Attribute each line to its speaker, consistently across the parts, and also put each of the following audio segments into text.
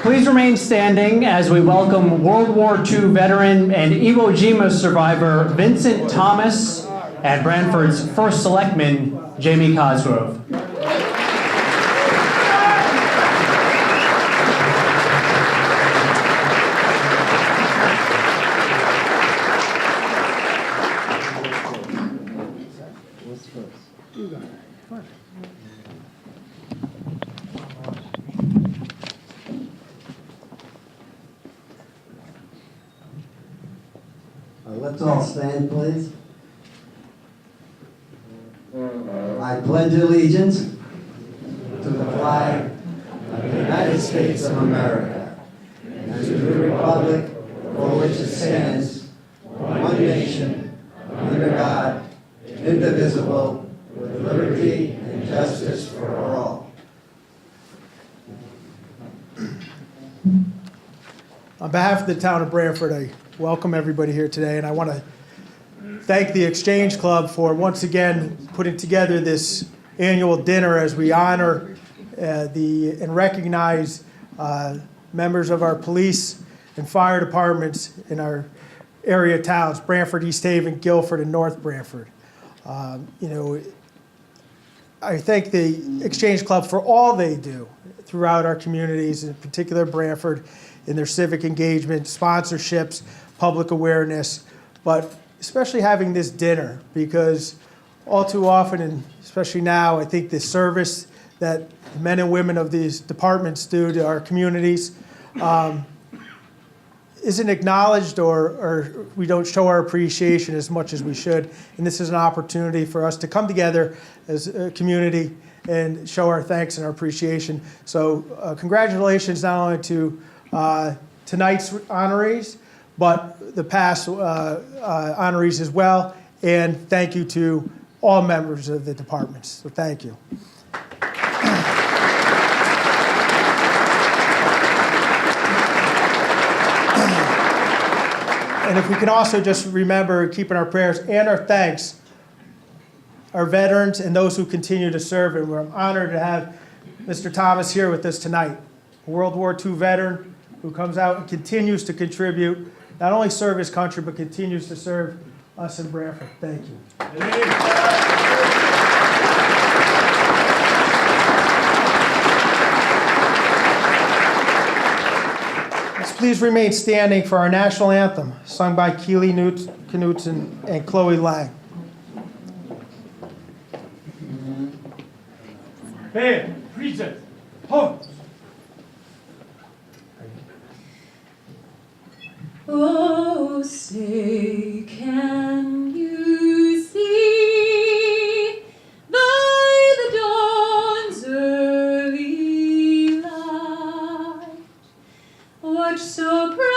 Speaker 1: Please remain standing as we welcome World War II veteran and Iwo Jima survivor Vincent Thomas and Branford's first selectman, Jamie Cosgrove.
Speaker 2: Let's all stand, please. I pledge allegiance to the flag of the United States of America and to the republic for which it stands, one nation, under God, indivisible, with liberty and justice for all.
Speaker 3: On behalf of the town of Branford, I welcome everybody here today, and I want to thank the Exchange Club for once again putting together this annual dinner as we honor and recognize members of our police and fire departments in our area towns, Branford, East Haven, Guilford, and North Branford. I thank the Exchange Club for all they do throughout our communities, in particular Branford, in their civic engagement, sponsorships, public awareness, but especially having this dinner, because all too often, and especially now, I think the service that the men and women of these departments do to our communities isn't acknowledged, or we don't show our appreciation as much as we should. And this is an opportunity for us to come together as a community and show our thanks and our appreciation. So congratulations not only to tonight's honorees, but the past honorees as well. And thank you to all members of the departments. So thank you. And if we can also just remember, keeping our prayers and our thanks, our veterans and those who continue to serve. And we're honored to have Mr. Thomas here with us tonight, a World War II veteran who comes out and continues to contribute, not only serve his country, but continues to serve us in Branford. Thank you. Let's please remain standing for our national anthem, sung by Keely Knutson and Chloe Lang.
Speaker 4: Band, present, pose.
Speaker 5: Oh, say, can you see by the dawn's early light what so proudly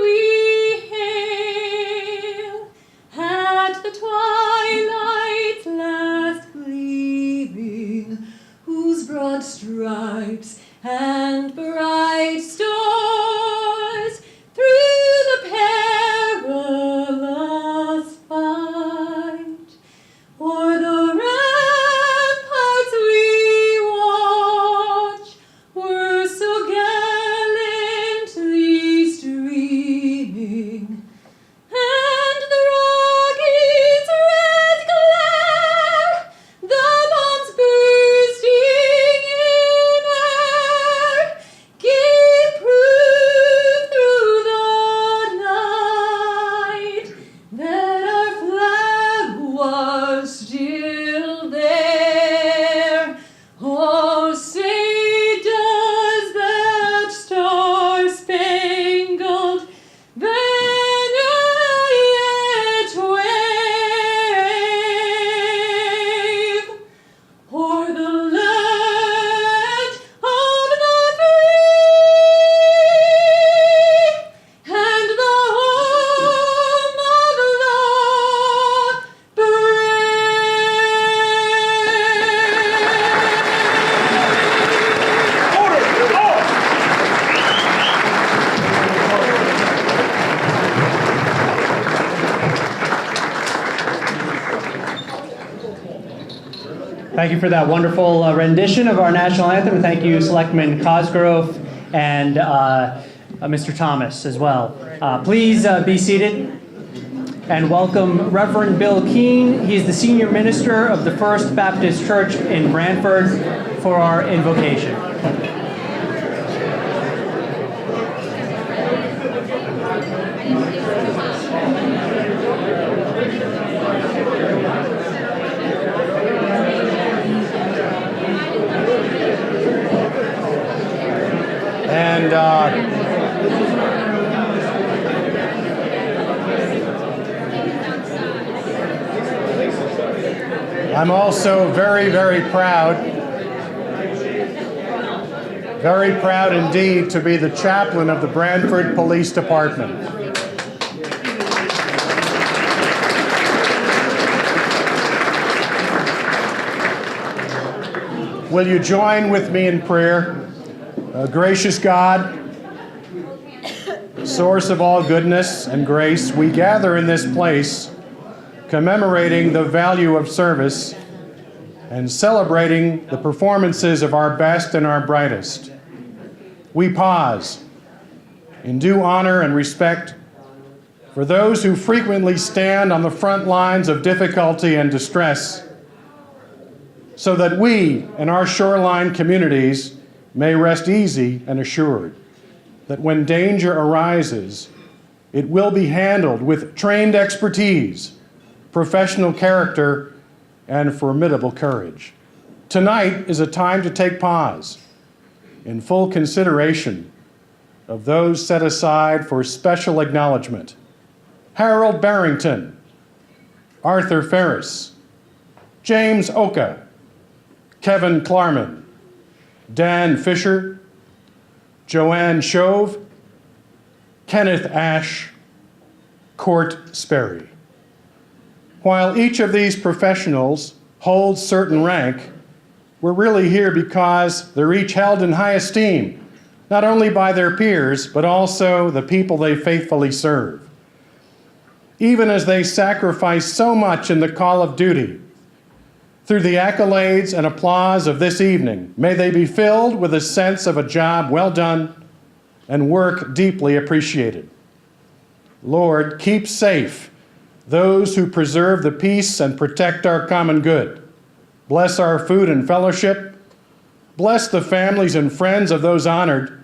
Speaker 5: we hail at the twilight's last gleaming, whose broad stripes and bright stars through the perilous fight o'er the ramparts we watch were so gallantly streaming, and the rocket's red glare, the bombs bursting in air, gave proof
Speaker 1: Thank you for that wonderful rendition of our national anthem. Thank you, Selectman Cosgrove and Mr. Thomas as well. Please be seated and welcome Reverend Bill Keene. He is the senior minister of the First Baptist Church in Branford for our invocation. And I'm also very, very proud indeed to be the chaplain of the Branford Police Department. Will you join with me in prayer? Gracious God, source of all goodness and grace, we gather in this place commemorating the value of service and celebrating the performances of our best and our brightest. We pause in due honor and respect for those who frequently stand on the front lines of difficulty and distress, so that we in our Shoreline communities may rest easy and assured that when danger arises, it will be handled with trained expertise, professional character, and formidable courage. Tonight is a time to take pause in full consideration of those set aside for special acknowledgement. Harold Barrington, Arthur Ferris, James Oka, Kevin Klarman, Dan Fisher, Joanne Shove, Kenneth Ash, Court Sperry. While each of these professionals holds certain rank, we're really here because they're each held in high esteem, not only by their peers, but also the people they faithfully serve. Even as they sacrifice so much in the call of duty, through the accolades and applause of this evening, may they be filled with a sense of a job well done and work deeply appreciated. Lord, keep safe those who preserve the peace and protect our common good. Bless our food and fellowship. Bless the families and friends of those honored.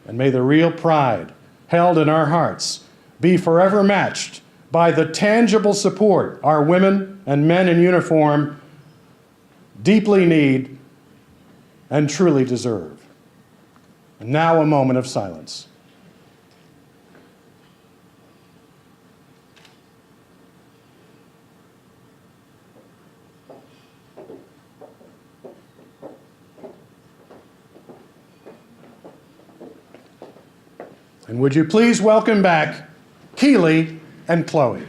Speaker 1: And may the real pride held in our hearts be forever matched by the tangible support our women and men in uniform deeply need and truly deserve. And now a moment of silence. And would you please welcome back Keely and Chloe.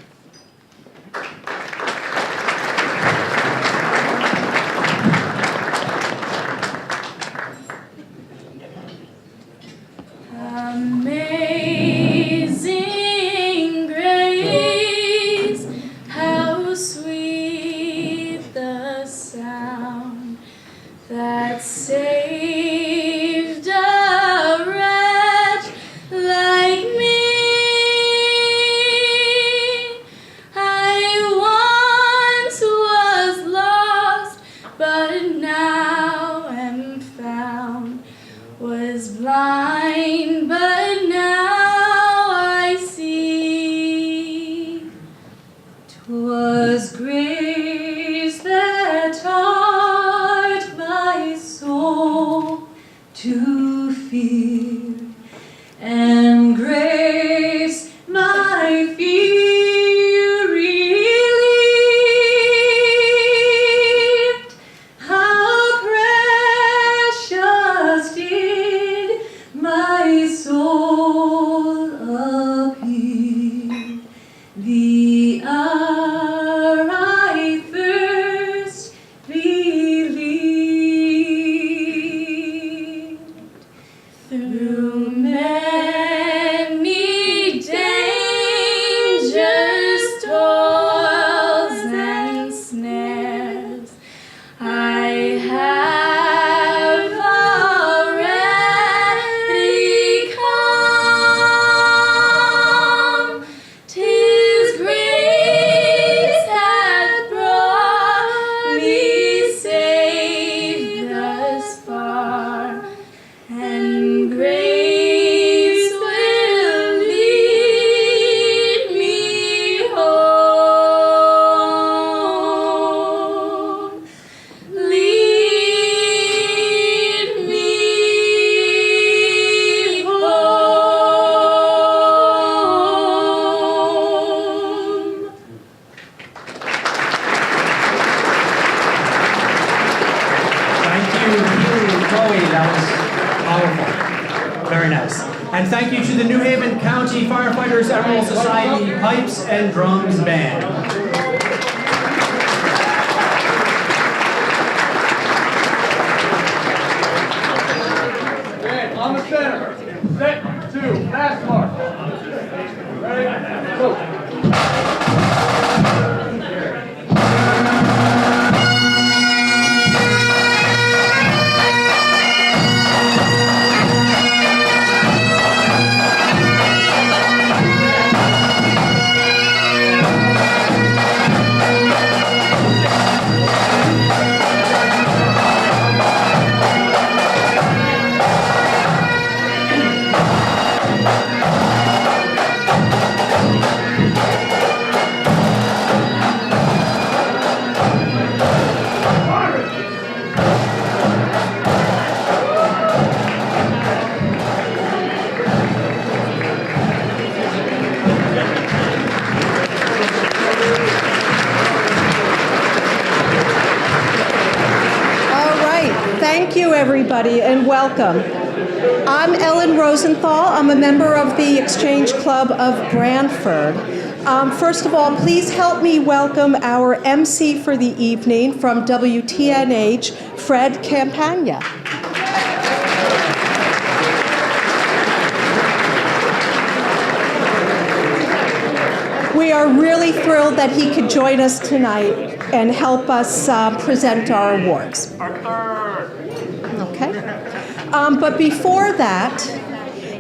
Speaker 5: Amazing grace, how sweet the sound that saved a wretch like me. I once was lost, but now am found, was blind, but now I see. 'Twas grace that taught my soul to fear, and grace my fear relieved. How precious did my soul appear the hour I first believed. Through many dangers, toils, and snares, I
Speaker 6: Very nice. And thank you to the New Haven County Firefighters Emerald Society Pipes and Drums Band.
Speaker 4: Okay, on the center. Set, 2, last mark. Ready? Go.
Speaker 7: Thank you, everybody, and welcome. I'm Ellen Rosenthal. I'm a member of the Exchange Club of Branford. First of all, please help me welcome our MC for the evening from WTNH, Fred Campagna. We are really thrilled that he could join us tonight and help us present our awards. Okay. But before that,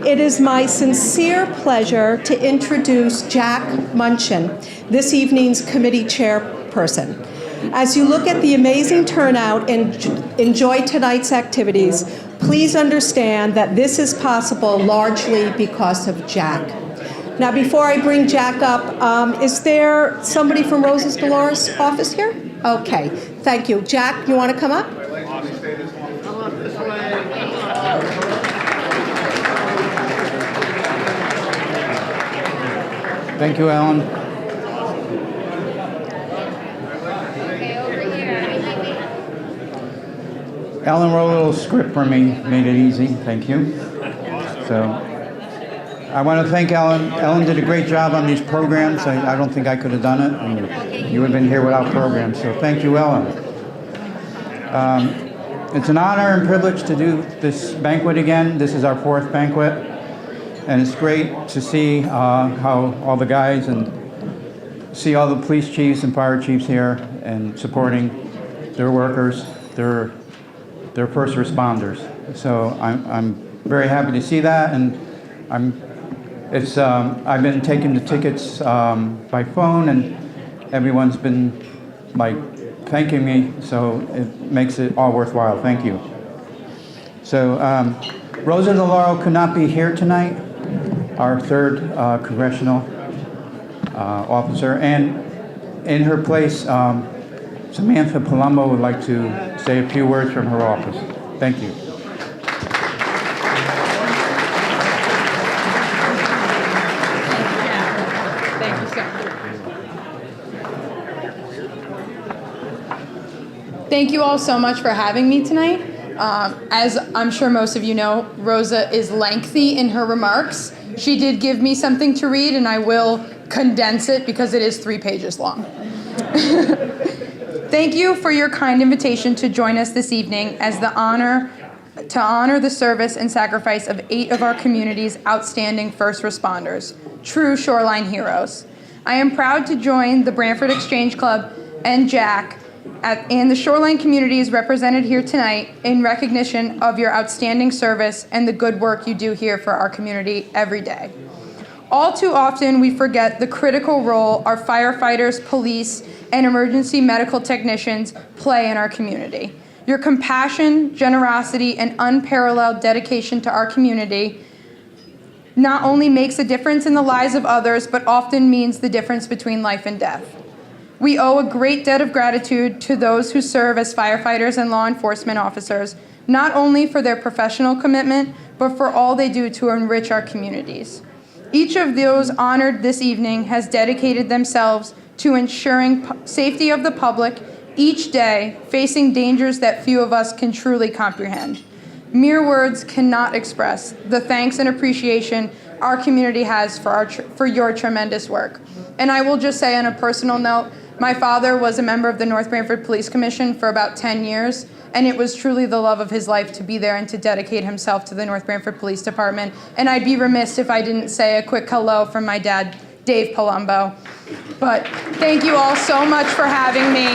Speaker 7: it is my sincere pleasure to introduce Jack Munchin, this evening's committee chairperson. As you look at the amazing turnout and enjoy tonight's activities, please understand that this is possible largely because of Jack. Now, before I bring Jack up, is there somebody from Rosa's Dolores' office here? Okay, thank you. Jack, you want to come up?
Speaker 8: Thank you, Ellen. Ellen wrote a little script for me, made it easy. Thank you. So, I want to thank Ellen. Ellen did a great job on these programs. I don't think I could have done it, and you would have been here without programs. So, thank you, Ellen. It's an honor and privilege to do this banquet again. This is our 4th banquet, and it's great to see how all the guys and see all the police chiefs and fire chiefs here and supporting their workers, their first responders. So I'm very happy to see that, and I've been taking the tickets by phone, and everyone's been like thanking me, so it makes it all worthwhile. Thank you. So Rosa DeLauro could not be here tonight, our 3rd congressional officer, and in her place, Samantha Palumbo would like to say a few words from her office. Thank you.
Speaker 9: Thank you all so much for having me tonight. As I'm sure most of you know, Rosa is lengthy in her remarks. She did give me something to read, and I will condense it because it is 3 pages long. Thank you for your kind invitation to join us this evening to honor the service and sacrifice of 8 of our community's outstanding first responders, true Shoreline heroes. I am proud to join the Branford Exchange Club and Jack and the Shoreline community is represented here tonight in recognition of your outstanding service and the good work you do here for our community every day. All too often, we forget the critical role our firefighters, police, and emergency medical technicians play in our community. Your compassion, generosity, and unparalleled dedication to our community not only makes a difference in the lives of others, but often means the difference between life and death. We owe a great debt of gratitude to those who serve as firefighters and law enforcement officers, not only for their professional commitment, but for all they do to enrich our communities. Each of those honored this evening has dedicated themselves to ensuring safety of the public each day, facing dangers that few of us can truly comprehend. Mere words cannot express the thanks and appreciation our community has for your tremendous work. And I will just say on a personal note, my father was a member of the North Branford Police Commission for about 10 years, and it was truly the love of his life to be there and to dedicate himself to the North Branford Police Department. And I'd be remiss if I didn't say a quick hello from my dad, Dave Palumbo. But thank you all so much for having me.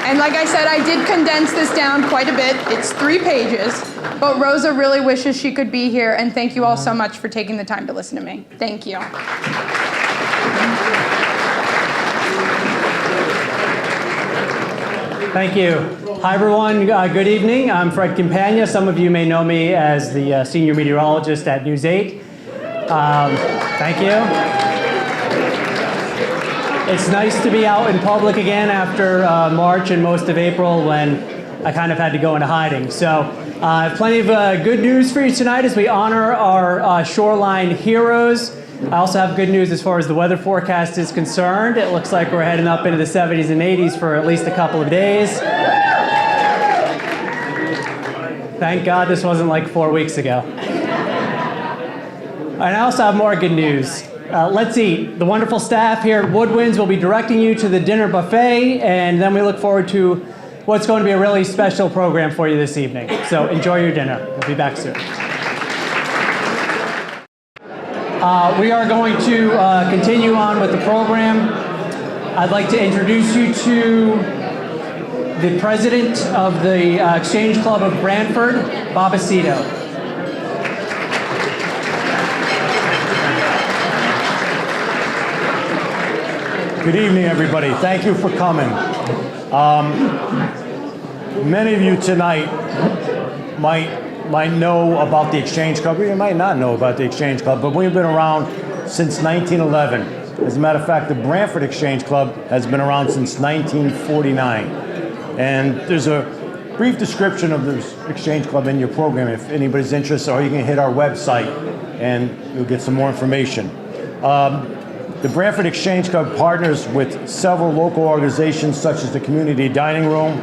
Speaker 9: And like I said, I did condense this down quite a bit. It's 3 pages. But Rosa really wishes she could be here, and thank you all so much for taking the time to listen to me. Thank you.
Speaker 6: Thank you. Hi, everyone. Good evening. I'm Fred Campagna. Some of you may know me as the senior meteorologist at News 8. Thank you. It's nice to be out in public again after March and most of April when I kind of had to go into hiding. So I have plenty of good news for you tonight as we honor our Shoreline heroes. I also have good news as far as the weather forecast is concerned. It looks like we're heading up into the 70s and 80s for at least a couple of days. Thank God this wasn't like 4 weeks ago. And I also have more good news. Let's eat. The wonderful staff here at Woodwinds will be directing you to the dinner buffet, and then we look forward to what's going to be a really special program for you this evening. So enjoy your dinner. We'll be back soon. We are going to continue on with the program. I'd like to introduce you to the president of the Exchange Club of Branford, Bob Aceto.
Speaker 10: Good evening, everybody. Thank you for coming. Many of you tonight might know about the Exchange Club, or you might not know about the Exchange Club, but we've been around since 1911. As a matter of fact, the Branford Exchange Club has been around since 1949. And there's a brief description of this Exchange Club in your program if anybody's interested, or you can hit our website and you'll get some more information. The Branford Exchange Club partners with several local organizations such as the Community Dining Room,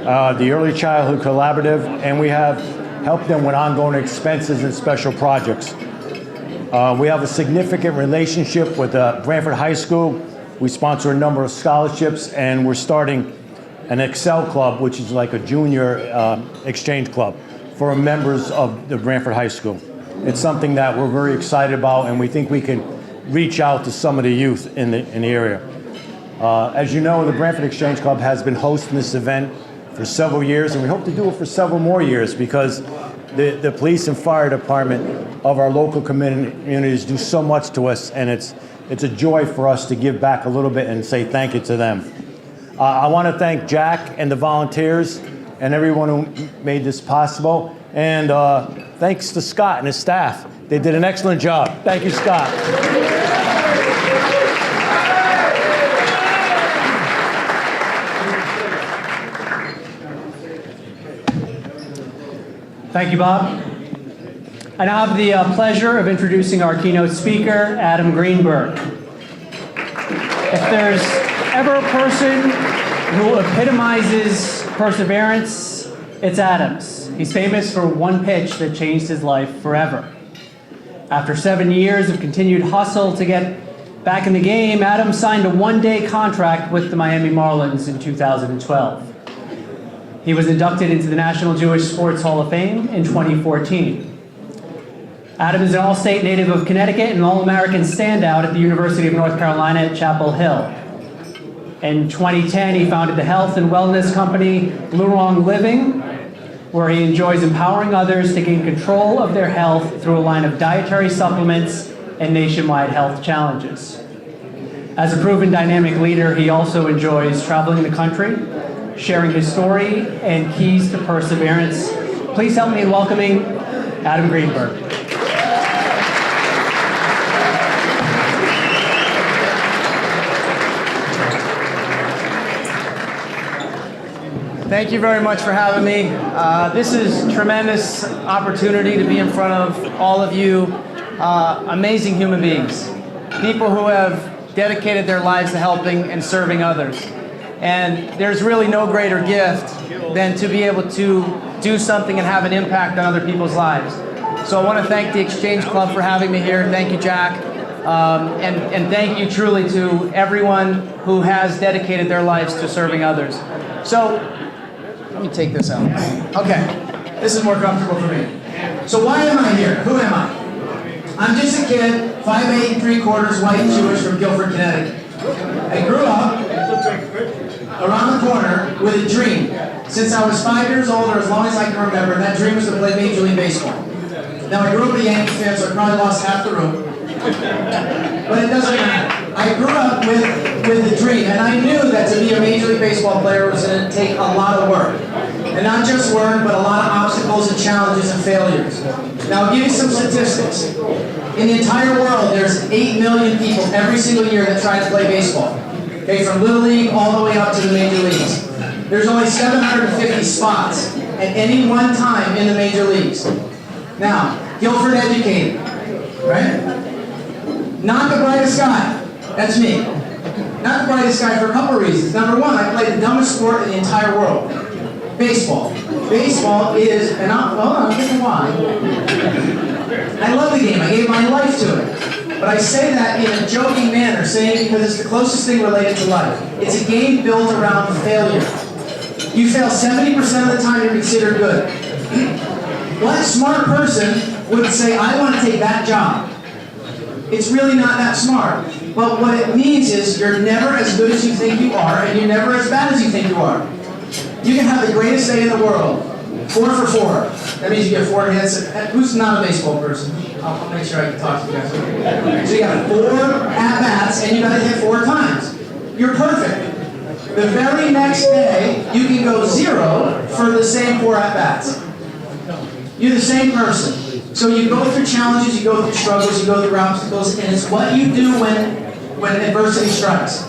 Speaker 10: the Early Childhood Collaborative, and we have helped them with ongoing expenses and special projects. We have a significant relationship with Branford High School. We sponsor a number of scholarships, and we're starting an Excel Club, which is like a junior exchange club for members of the Branford High School. It's something that we're very excited about, and we think we can reach out to some of the youth in the area. As you know, the Branford Exchange Club has been hosting this event for several years, and we hope to do it for several more years because the police and fire department of our local communities do so much to us, and it's a joy for us to give back a little bit and say thank you to them. I want to thank Jack and the volunteers and everyone who made this possible, and thanks to Scott and his staff. They did an excellent job. Thank you, Scott.
Speaker 6: Thank you, Bob. I now have the pleasure of introducing our keynote speaker, Adam Greenberg. If there's ever a person who epitomizes perseverance, it's Adam's. He's famous for one pitch that changed his life forever. After 7 years of continued hustle to get back in the game, Adam signed a one-day contract with the Miami Marlins in 2012. He was inducted into the National Jewish Sports Hall of Fame in 2014. Adam is an all-state native of Connecticut and an All-American standout at the University of North Carolina at Chapel Hill. In 2010, he founded the health and wellness company Lurong Living, where he enjoys empowering others to gain control of their health through a line of dietary supplements and nationwide health challenges. As a proven dynamic leader, he also enjoys traveling the country, sharing his story and keys to perseverance. Please help me in welcoming Adam Greenberg.
Speaker 11: Thank you very much for having me. This is a tremendous opportunity to be in front of all of you, amazing human beings, people who have dedicated their lives to helping and serving others. And there's really no greater gift than to be able to do something and have an impact on other people's lives. So I want to thank the Exchange Club for having me here. Thank you, Jack. And thank you truly to everyone who has dedicated their lives to serving others. So, let me take this out. Okay, this is more comfortable for me. So why am I here? Who am I? I'm just a kid, 5'8", 3/4, white, Jewish from Guilford, Connecticut. I grew up around the corner with a dream. Since I was 5 years old, or as long as I can remember, and that dream was to play Major League Baseball. Now, I grew up a Yankee fan, so I probably lost half the room. But it doesn't matter. I grew up with the dream, and I knew that to be a Major League Baseball player was going to take a lot of work. And not just work, but a lot of obstacles and challenges and failures. Now, I'll give you some statistics. In the entire world, there's 8 million people every single year that try to play baseball. Okay, from Little League all the way up to the Major Leagues. There's only 750 spots at any one time in the Major Leagues. Now, Guilford educated, right? Not the brightest guy. That's me. Not the brightest guy for a couple of reasons. Number one, I played the dumbest sport in the entire world. Baseball. Baseball is, and I'll get to why. I love the game. I gave my life to it. But I say that in a joking manner, saying because it's the closest thing related to life. It's a game built around failure. You fail 70% of the time, you're considered good. What smart person would say, I want to take that job? It's really not that smart. But what it means is you're never as good as you think you are, and you're never as bad as you think you are. You can have the greatest day in the world. 4 for 4. That means you get 4 hits. Who's not a baseball person? I'll make sure I can talk to you guys. So you got 4 at-bats, and you got to hit 4 times. You're perfect. The very next day, you can go 0 for the same 4 at-bats. You're the same person. So you go through challenges, you go through struggles, you go through obstacles, and it's what you do when adversity strikes.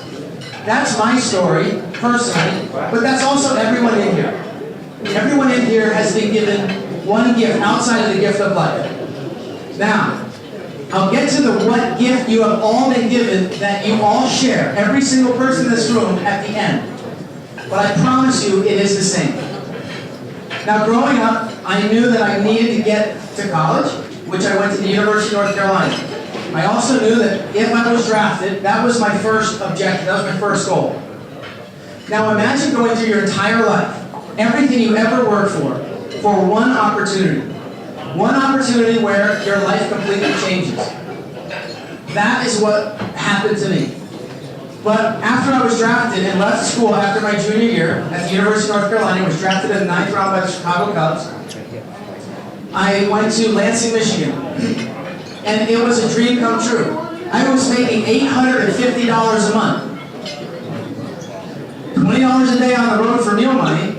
Speaker 11: That's my story, personally, but that's also everyone in here. Everyone in here has been given one gift outside of the gift of life. Now, I'll get to the what gift you have all been given that you all share, every single person in this room at the end. But I promise you, it is the same. Now, growing up, I knew that I needed to get to college, which I went to the University of North Carolina. I also knew that if I was drafted, that was my first objective, that was my first goal. Now imagine going through your entire life, everything you ever worked for one opportunity. One opportunity where your life completely changes. That is what happened to me. But after I was drafted and left school after my junior year at the University of North Carolina, was drafted in the 9th round by the Chicago Cubs, I went to Lansing, Michigan. And it was a dream come true. I was making $850 a month. $20 a day on the road for meal money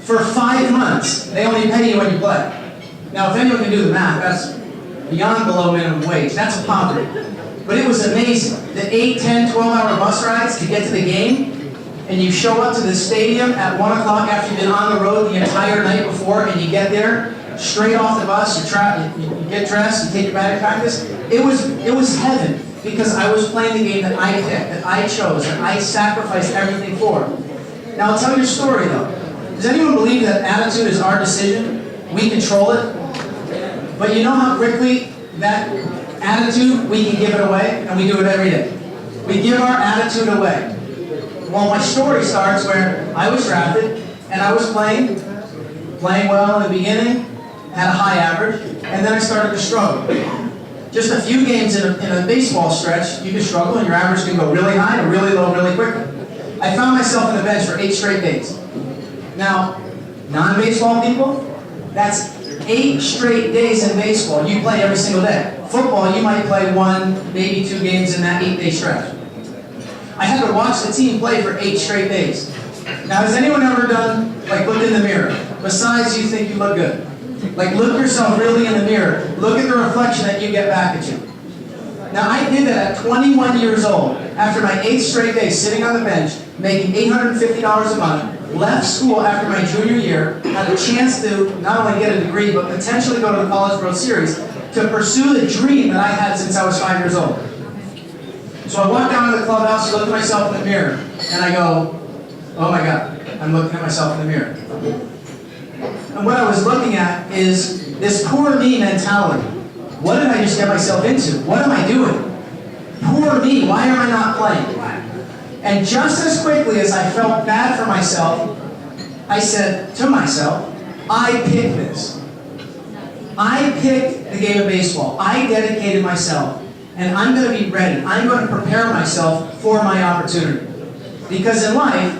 Speaker 11: for 5 months. They only pay you when you play. Now, if anyone can do the math, that's beyond below minimum wage. That's poverty. But it was amazing. The 8, 10, 12-hour bus rides to get to the game, and you show up to the stadium at 1 o'clock after you've been on the road the entire night before, and you get there, straight off the bus, you get dressed, you take your batting practice. It was heaven, because I was playing the game that I picked, that I chose, that I sacrificed everything for. Now, I'll tell you a story, though. Does anyone believe that attitude is our decision? We control it? But you know how quickly that attitude, we can give it away, and we do it every day. We give our attitude away. Well, my story starts where I was drafted, and I was playing well in the beginning, had a high average, and then I started to struggle. Just a few games in a baseball stretch, you can struggle, and your average can go really high and really low really quickly. I found myself on the bench for 8 straight days. Now, non-baseball people, that's 8 straight days in baseball. You play every single day. Football, you might play 1, maybe 2 games in that 8-day stretch. I had to watch the team play for 8 straight days. Now, has anyone ever done, looked in the mirror? Besides, you think you look good. Look yourself really in the mirror. Look at the reflection that you get back at you. Now, I did that at 21 years old, after my 8 straight days sitting on the bench, making $850 a month, left school after my junior year, had a chance to not only get a degree, but potentially go to the College World Series to pursue the dream that I had since I was 5 years old. So I walk down to the clubhouse, look at myself in the mirror, and I go, oh my God, I'm looking at myself in the mirror.
Speaker 12: And what I was looking at is this poor me mentality. What did I just get myself into? What am I doing? Poor me, why am I not playing? And just as quickly as I felt bad for myself, I said to myself, I picked this. I picked the game of baseball. I dedicated myself, and I'm going to be ready. I'm going to prepare myself for my opportunity. Because in life,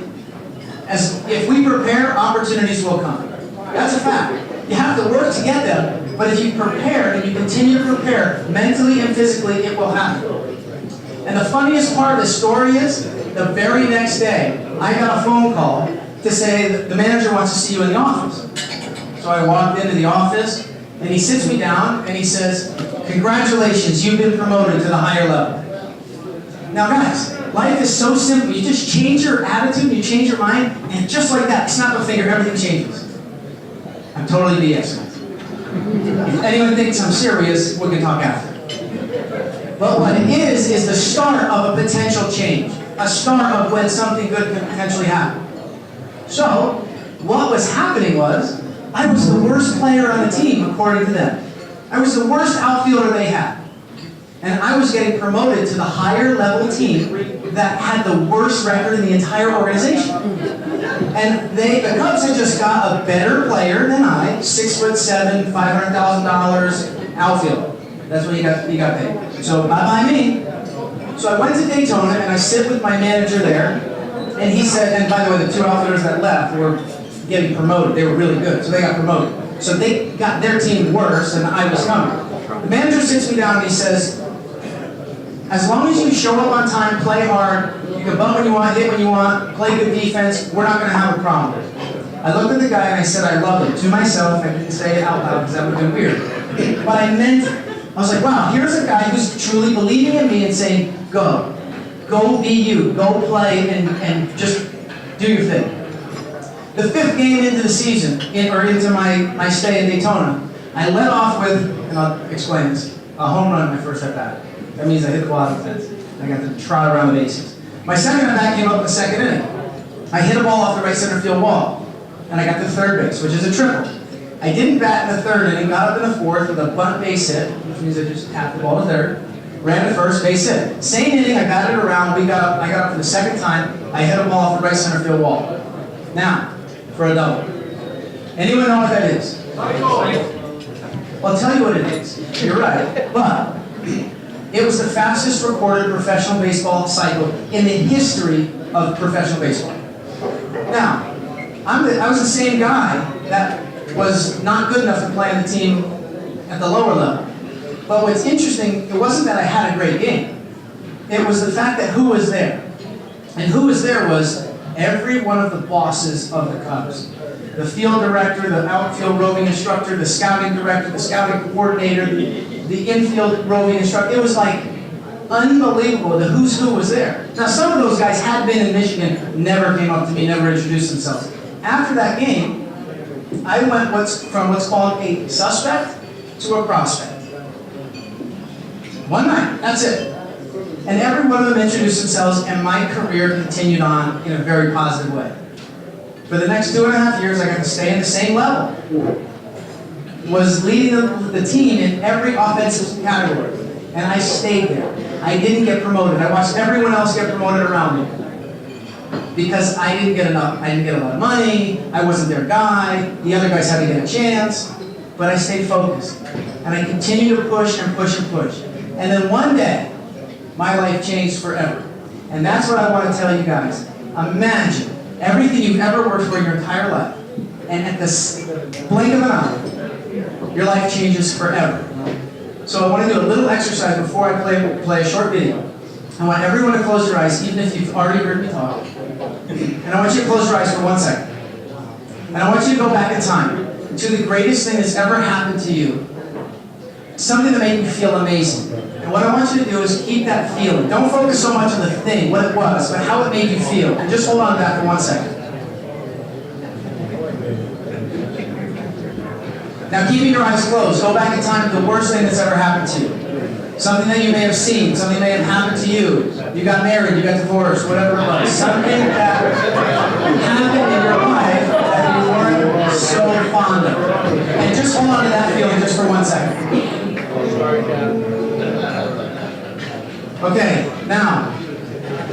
Speaker 12: if we prepare, opportunities will come. That's a fact. You have to work to get them, but if you prepare and you continue to prepare, mentally and physically, it will happen. And the funniest part of this story is, the very next day, I got a phone call to say that the manager wants to see you in the office. So I walked into the office, and he sits me down, and he says, congratulations, you've been promoted to the higher level. Now guys, life is so simple. You just change your attitude, you change your mind, and just like that, snap a finger, everything changes. I'm totally BSing. If anyone thinks I'm serious, we can talk after. But what it is the start of a potential change. A start of when something good could potentially happen. So, what was happening was, I was the worst player on the team, according to them. I was the worst outfielder they had. And I was getting promoted to the higher level team that had the worst record in the entire organization. And the Cubs had just got a better player than I, 6'7", $500,000 outfielder. That's what he got paid. So bye-bye me. So I went to Daytona and I sit with my manager there, and he said, and by the way, the two outfielders that left were getting promoted. They were really good, so they got promoted. So they got their team worse, and I was coming. The manager sits me down and he says, as long as you show up on time, play hard, you can bump when you want, hit when you want, play good defense, we're not going to have a problem. I looked at the guy and I said I loved him. To myself, I didn't say it out loud because that would have been weird. But I meant it. I was like, wow, here's a guy who's truly believing in me and saying, go. Go be you. Go play and just do your thing. The 5th game into the season, into my stay in Daytona, I led off with, and I'll explain this, a home run my first at-bat. That means I hit the ball out of the fence. I got to trot around the bases. My second at-bat came up in the 2nd inning. I hit a ball off the right center field wall, and I got to 3rd base, which is a triple. I didn't bat in the 3rd inning, got up in the 4th with a bunt base hit, which means I just tapped the ball to 3rd, ran to 1st, base hit. Same inning, I batted around, I got up for the 2nd time, I hit a ball off the right center field wall. Now, for a double. Anyone know what that is? Well, I'll tell you what it is. You're right, but it was the fastest recorded professional baseball cycle in the history of professional baseball. Now, I was the same guy that was not good enough to play on the team at the lower level. But what's interesting, it wasn't that I had a great game. It was the fact that who was there. And who was there was every one of the bosses of the Cubs. The field director, the outfield roving instructor, the scouting director, the scouting coordinator, the infield roving instructor. It was like unbelievable. The who's who was there. Now, some of those guys had been in Michigan, never came up to me, never introduced themselves. After that game, I went from what's called a suspect to a prospect. One night, that's it. And every one of them introduced themselves, and my career continued on in a very positive way. For the next 2.5 years, I got to stay in the same level. Was leading the team in every offensive category. And I stayed there. I didn't get promoted. I watched everyone else get promoted around me. Because I didn't get enough. I didn't get a lot of money. I wasn't their guy. The other guys had to get a chance. But I stayed focused. And I continued to push and push and push. And then one day, my life changed forever. And that's what I want to tell you guys. Imagine everything you've ever worked for your entire life. And at the blink of an eye, your life changes forever. So I want to do a little exercise before I play a short video. I want everyone to close your eyes, even if you've already heard me talk. And I want you to close your eyes for 1 second. And I want you to go back in time to the greatest thing that's ever happened to you. Something that made you feel amazing. And what I want you to do is keep that feeling. Don't focus so much on the thing, what it was, but how it made you feel. And just hold on to that for 1 second. Now, keeping your eyes closed, go back in time to the worst thing that's ever happened to you. Something that you may have seen, something may have happened to you. You got married, you got divorced, whatever it was. Something that happened in your life that you weren't so fond of. And just hold on to that feeling just for 1 second. Okay, now,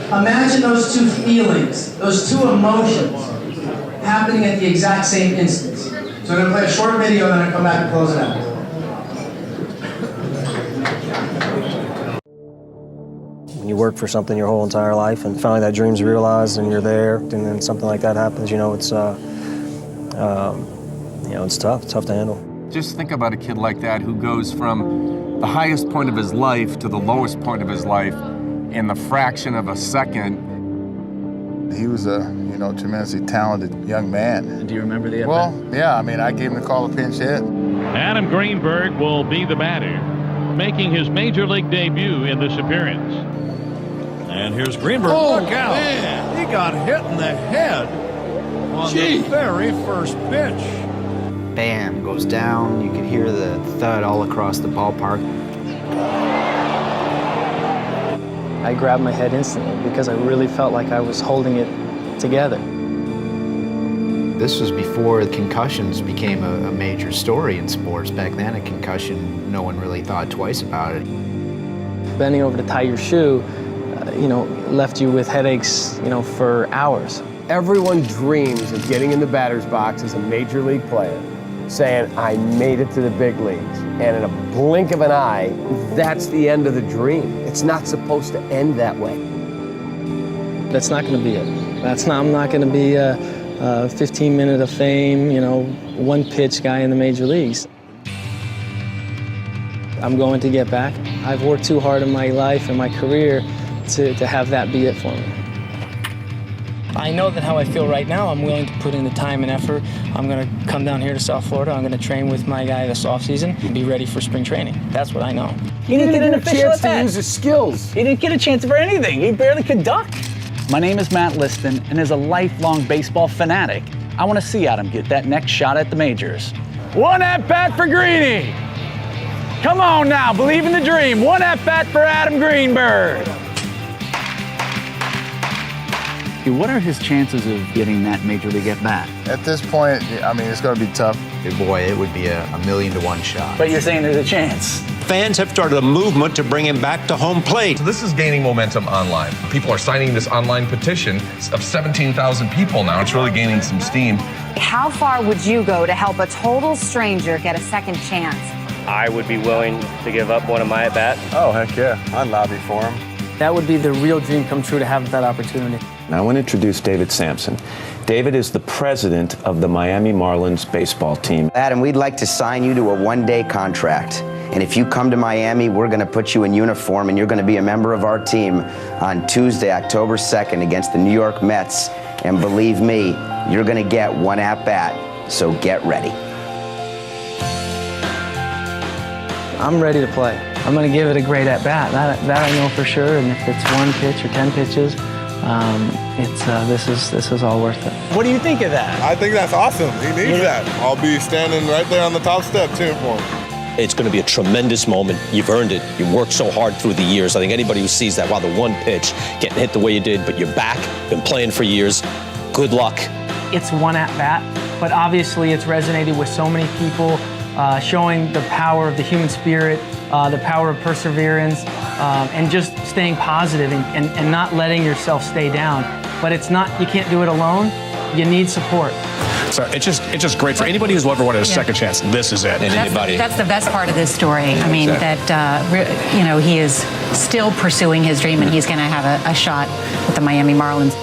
Speaker 12: imagine those two feelings, those two emotions happening at the exact same instance. So I'm going to play a short video and then I'll come back and close it out.
Speaker 13: When you work for something your whole entire life and finally that dream's realized and you're there and then something like that happens, it's tough to handle.
Speaker 14: Just think about a kid like that who goes from the highest point of his life to the lowest point of his life in the fraction of a second.
Speaker 15: He was a, tremendously talented young man.
Speaker 16: Do you remember the
Speaker 15: Well, yeah, I gave him the call a pinch hit.
Speaker 17: Adam Greenberg will be the batter, making his major league debut in this appearance.
Speaker 18: And here's Greenberg.
Speaker 19: Oh,
Speaker 18: Look out.
Speaker 19: Man, he got hit in the head on the very first pitch.
Speaker 20: Bam, goes down. You could hear the thud all across the ballpark.
Speaker 21: I grabbed my head instantly because I really felt like I was holding it together.
Speaker 20: This was before concussions became a major story in sports. Back then, a concussion, no one really thought twice about it.
Speaker 21: Bending over to tie your shoe, left you with headaches, for hours.
Speaker 22: Everyone dreams of getting in the batter's box as a major league player, saying, I made it to the big leagues. And in a blink of an eye, that's the end of the dream. It's not supposed to end that way.
Speaker 21: That's not going to be it. I'm not going to be a 15-minute of fame, one-pitch guy in the major leagues. I'm going to get back. I've worked too hard in my life and my career to have that be it for me. I know that how I feel right now, I'm willing to put in the time and effort. I'm going to come down here to South Florida. I'm going to train with my guy this offseason and be ready for spring training. That's what I know.
Speaker 22: He didn't get a chance to use his skills.
Speaker 16: He didn't get a chance for anything. He barely could duck. My name is Matt Liston, and as a lifelong baseball fanatic, I want to see Adam get that next shot at the majors. One at-bat for Greeny. Come on now, believe in the dream. One at-bat for Adam Greenberg. What are his chances of getting that major league at-bat?
Speaker 15: At this point, it's going to be tough.
Speaker 20: Boy, it would be a 1,000,000 to 1 shot.
Speaker 16: But you're saying there's a chance.
Speaker 23: Fans have started a movement to bring him back to home plate.
Speaker 24: So this is gaining momentum online. People are signing this online petition of 17,000 people now. It's really gaining some steam.
Speaker 25: How far would you go to help a total stranger get a second chance?
Speaker 26: I would be willing to give up one of my at-bats.
Speaker 15: Oh, heck yeah. I'd lobby for him.
Speaker 21: That would be the real dream come true to have that opportunity.
Speaker 27: Now I want to introduce David Sampson. David is the president of the Miami Marlins baseball team.
Speaker 28: Adam, we'd like to sign you to a one-day contract. And if you come to Miami, we're going to put you in uniform and you're going to be a member of our team on Tuesday, October 2nd against the New York Mets. And believe me, you're going to get one at-bat, so get ready.
Speaker 21: I'm ready to play. I'm going to give it a great at-bat. That I know for sure. And if it's 1 pitch or 10 pitches, this is all worth it.
Speaker 16: What do you think of that?
Speaker 15: I think that's awesome. He needs that. I'll be standing right there on the top step cheering for him.
Speaker 29: It's going to be a tremendous moment. You've earned it. You worked so hard through the years. I think anybody who sees that, wow, the 1 pitch, getting hit the way you did, but you're back, been playing for years. Good luck.
Speaker 21: It's one at-bat, but obviously it's resonated with so many people, showing the power of the human spirit, the power of perseverance, and just staying positive and not letting yourself stay down. But it's not, you can't do it alone. You need support.
Speaker 30: So it's just great for anybody who's ever wanted a second chance. This is it.
Speaker 29: And
Speaker 25: That's the best part of this story. I mean, that he is still pursuing his dream, and he's going to have a shot with the Miami Marlins.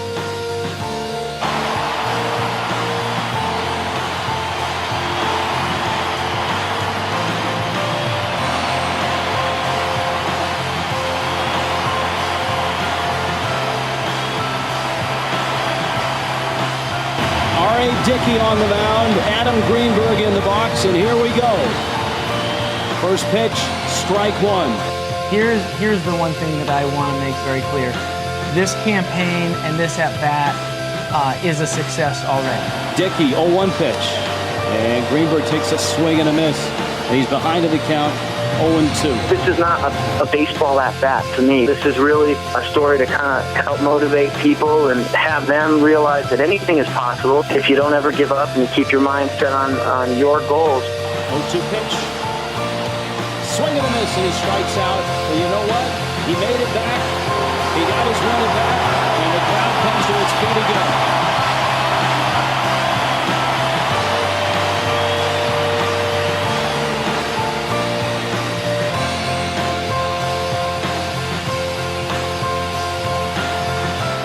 Speaker 18: Dickey on the mound, Adam Greenberg in the box, and here we go. First pitch, strike one.
Speaker 21: Here's the one thing that I want to make very clear. This campaign and this at-bat is a success already.
Speaker 18: Dickey, 0-1 pitch. And Greenberg takes a swing and a miss. And he's behind in the count. 0-2.
Speaker 1: This is not a baseball at-bat to me. This is really a story to kind of help motivate people and have them realize that anything is possible if you don't ever give up and you keep your mind set on your goals.
Speaker 18: 0-2 pitch. Swing and a miss, and he strikes out. But you know what? He made it back. He got his runner back, and the crowd comes to its feet again.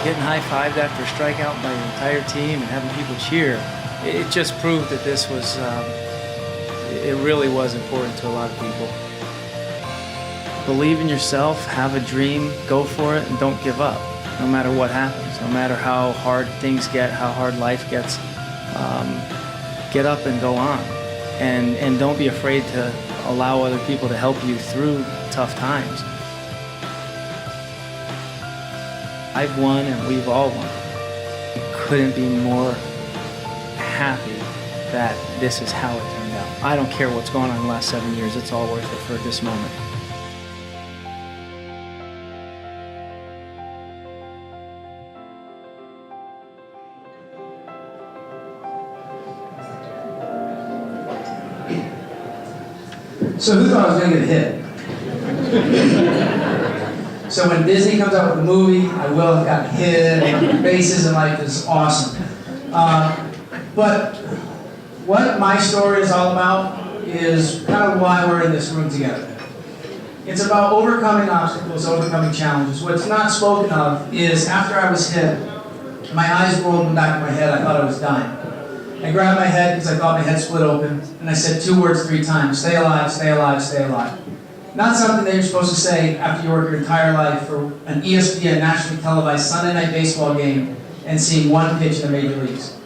Speaker 21: Getting high-fived after a strikeout by the entire team and having people cheer, it just proved that this was, it really was important to a lot of people. Believe in yourself, have a dream, go for it, and don't give up, no matter what happens, no matter how hard things get, how hard life gets. Get up and go on, and don't be afraid to allow other people to help you through tough times. I've won and we've all won. Couldn't be more happy that this is how it turned out. I don't care what's going on in the last 7 years. It's all worth it for this moment.
Speaker 12: So who thought I was going to get hit? So when Disney comes out with a movie, I will have gotten hit, and bases in life is awesome. But what my story is all about is kind of why we're in this room together. It's about overcoming obstacles, overcoming challenges. What's not spoken of is after I was hit, my eyes rolled in the back of my head. I thought I was dying. I grabbed my head because I thought my head split open, and I said 2 words 3 times: stay alive, stay alive, stay alive. Not something that you're supposed to say after you work your entire life for an ESPN nationally televised Sunday night baseball game and seeing 1 pitch in the major leagues.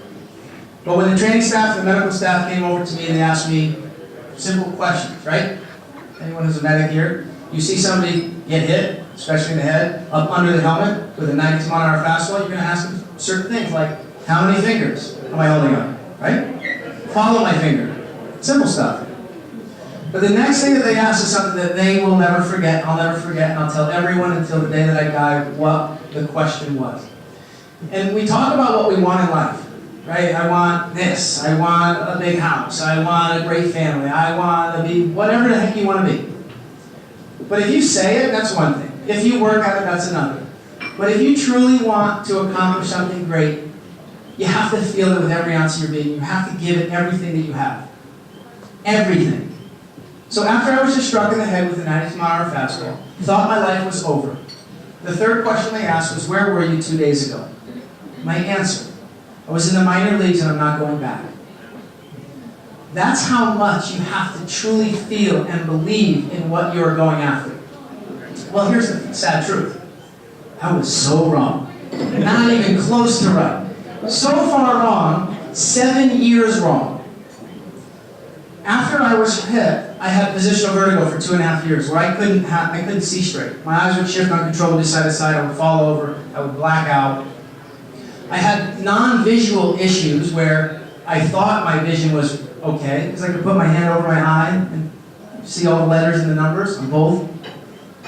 Speaker 12: But when the training staff and the medical staff came over to me and they asked me simple questions, right? Anyone who's a medic here, you see somebody get hit, especially in the head, up under the helmet with a 90-mile-an-hour fastball, you're going to ask them certain things like, how many fingers am I holding up, right? Follow my finger. Simple stuff. But the next thing that they ask is something that they will never forget, I'll never forget, and I'll tell everyone until the day that I die what the question was. And we talk about what we want in life, right? I want this, I want a big house, I want a great family, I want to be whatever the heck you want to be. But if you say it, that's one thing. If you work at it, that's another. But if you truly want to accomplish something great, you have to feel it with every ounce of your being. You have to give it everything that you have. Everything. So after I was just struck in the head with a 90-mile-an-hour fastball, thought my life was over, the third question they asked was, where were you 2 days ago? My answer, I was in the minor leagues and I'm not going back. That's how much you have to truly feel and believe in what you're going after. Well, here's the sad truth. I was so wrong. Not even close to right. So far wrong, 7 years wrong. After I was hit, I had positional vertigo for 2.5 years, where I couldn't see straight. My eyes would shift uncontrollably side to side. I would fall over. I would black out. I had non-visual issues where I thought my vision was okay, because I could put my hand over my eye and see all the letters and the numbers on both.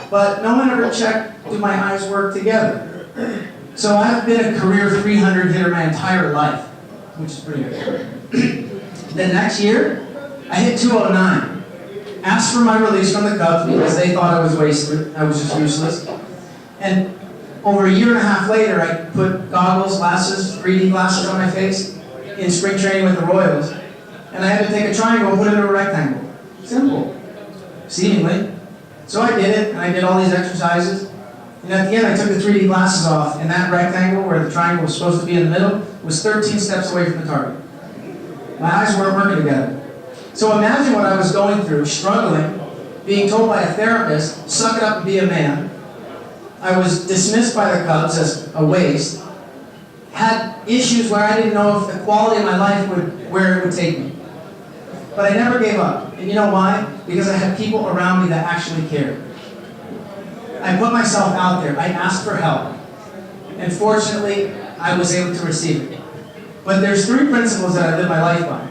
Speaker 12: But no one ever checked, do my eyes work together? So I've been a career 300 hitter my entire life, which is pretty good. The next year, I hit 209. Asked for my release from the Cubs because they thought I was wasted. I was just useless. And over 1.5 years later, I put goggles, glasses, 3D glasses on my face in spring training with the Royals. And I had to take a triangle and put it in a rectangle. Simple. Seemingly. So I did it, and I did all these exercises. And at the end, I took the 3D glasses off, and that rectangle where the triangle was supposed to be in the middle was 13 steps away from the target. My eyes weren't working together. So imagine what I was going through, struggling, being told by a therapist, suck it up and be a man. I was dismissed by the Cubs as a waste. Had issues where I didn't know if the quality of my life where it would take me. But I never gave up. And you know why? Because I had people around me that actually cared. I put myself out there. I asked for help. And fortunately, I was able to receive it. But there's 3 principles that I live my life by.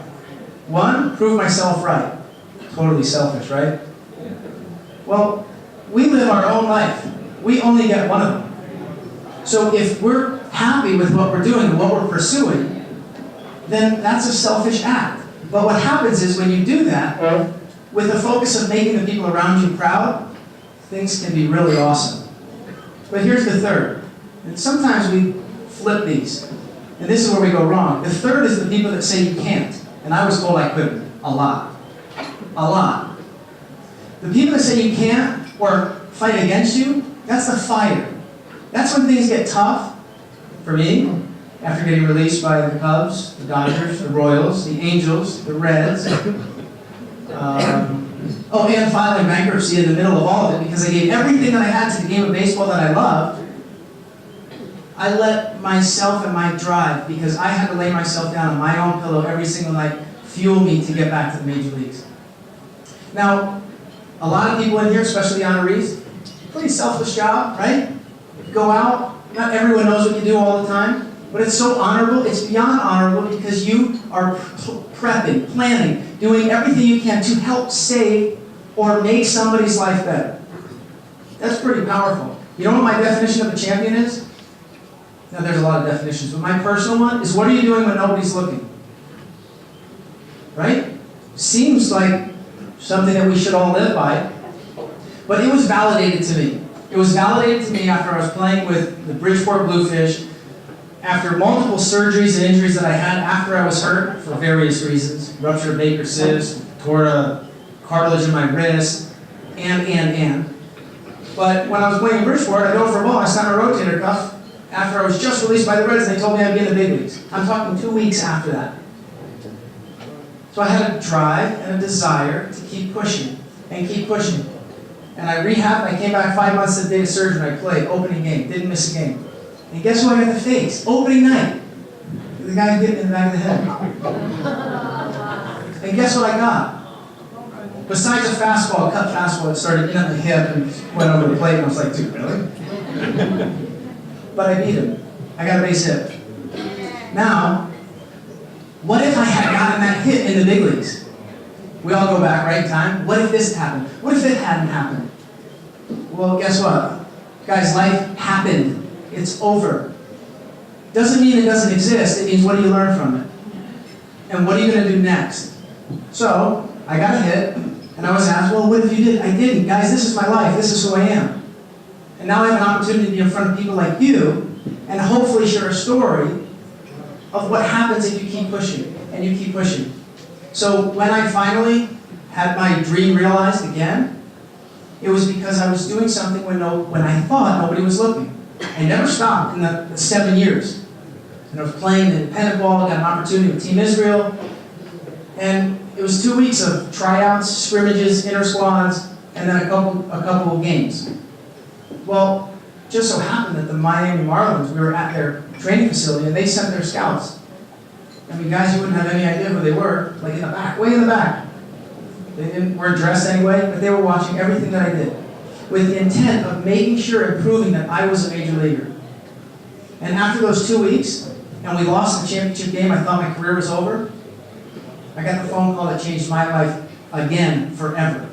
Speaker 12: 1, prove myself right. Totally selfish, right? Well, we live our own life. We only get one of them. So if we're happy with what we're doing and what we're pursuing, then that's a selfish act. But what happens is when you do that, with the focus of making the people around you proud, things can be really awesome. But here's the third. And sometimes we flip these. And this is where we go wrong. The third is the people that say you can't. And I was told I couldn't. A lot. A lot. The people that say you can't or fight against you, that's the fighter. That's when things get tough. For me, after getting released by the Cubs, the Dodgers, the Royals, the Angels, the Reds, and filing bankruptcy in the middle of all of it because I gave everything that I had to the game of baseball that I loved. I let myself and my drive, because I had to lay myself down on my own pillow every single night, fuel me to get back to the major leagues. Now, a lot of people in here, especially the honorees, pretty selfless job, right? Go out, not everyone knows what you do all the time, but it's so honorable, it's beyond honorable because you are prepping, planning, doing everything you can to help save or make somebody's life better. That's pretty powerful. You know what my definition of a champion is? Now there's a lot of definitions, but my personal one is what are you doing when nobody's looking? Right? Seems like something that we should all live by, but it was validated to me. It was validated to me after I was playing with the Bridgeport Bluefish, after multiple surgeries and injuries that I had after I was hurt for various reasons, rupture of Baker cyst, tore a cartilage in my wrist, and. But when I was playing in Bridgeport, I go for a ball, I snapped my rotator cuff after I was just released by the Reds, and they told me I'd be in the big leagues. I'm talking 2 weeks after that. So I had a drive and a desire to keep pushing and keep pushing. And I rehabbed, I came back 5 months to the day of surgery, I played, opening game, didn't miss a game. And guess who I got to face? Opening night. The guy who hit me in the back of the head. And guess what I got? Besides a fastball, a cut fastball that started in at the hip and went over the plate, and I was like, dude, really? But I beat him. I got a base hit. Now, what if I had gotten that hit in the big leagues? We all go back, right, in time? What if this happened? What if it hadn't happened? Well, guess what? Guys, life happened. It's over. Doesn't mean it doesn't exist. It means what do you learn from it? And what are you going to do next? So, I got a hit, and I was asked, well, what if you did? I didn't. Guys, this is my life. This is who I am. And now I have an opportunity to be in front of people like you and hopefully share a story of what happens if you keep pushing and you keep pushing. So when I finally had my dream realized again, it was because I was doing something when I thought nobody was looking. I never stopped in the 7 years. And I was playing independent ball, got an opportunity with Team Israel, and it was 2 weeks of tryouts, scrimmages, inter squads, and then a couple of games. Well, just so happened that the Miami Marlins, we were at their training facility, and they sent their scouts. I mean, guys, you wouldn't have any idea who they were, like in the back, way in the back. They weren't dressed anyway, but they were watching everything that I did, with the intent of making sure and proving that I was a major leaguer. And after those 2 weeks, and we lost the championship game, I thought my career was over, I got the phone call that changed my life again, forever.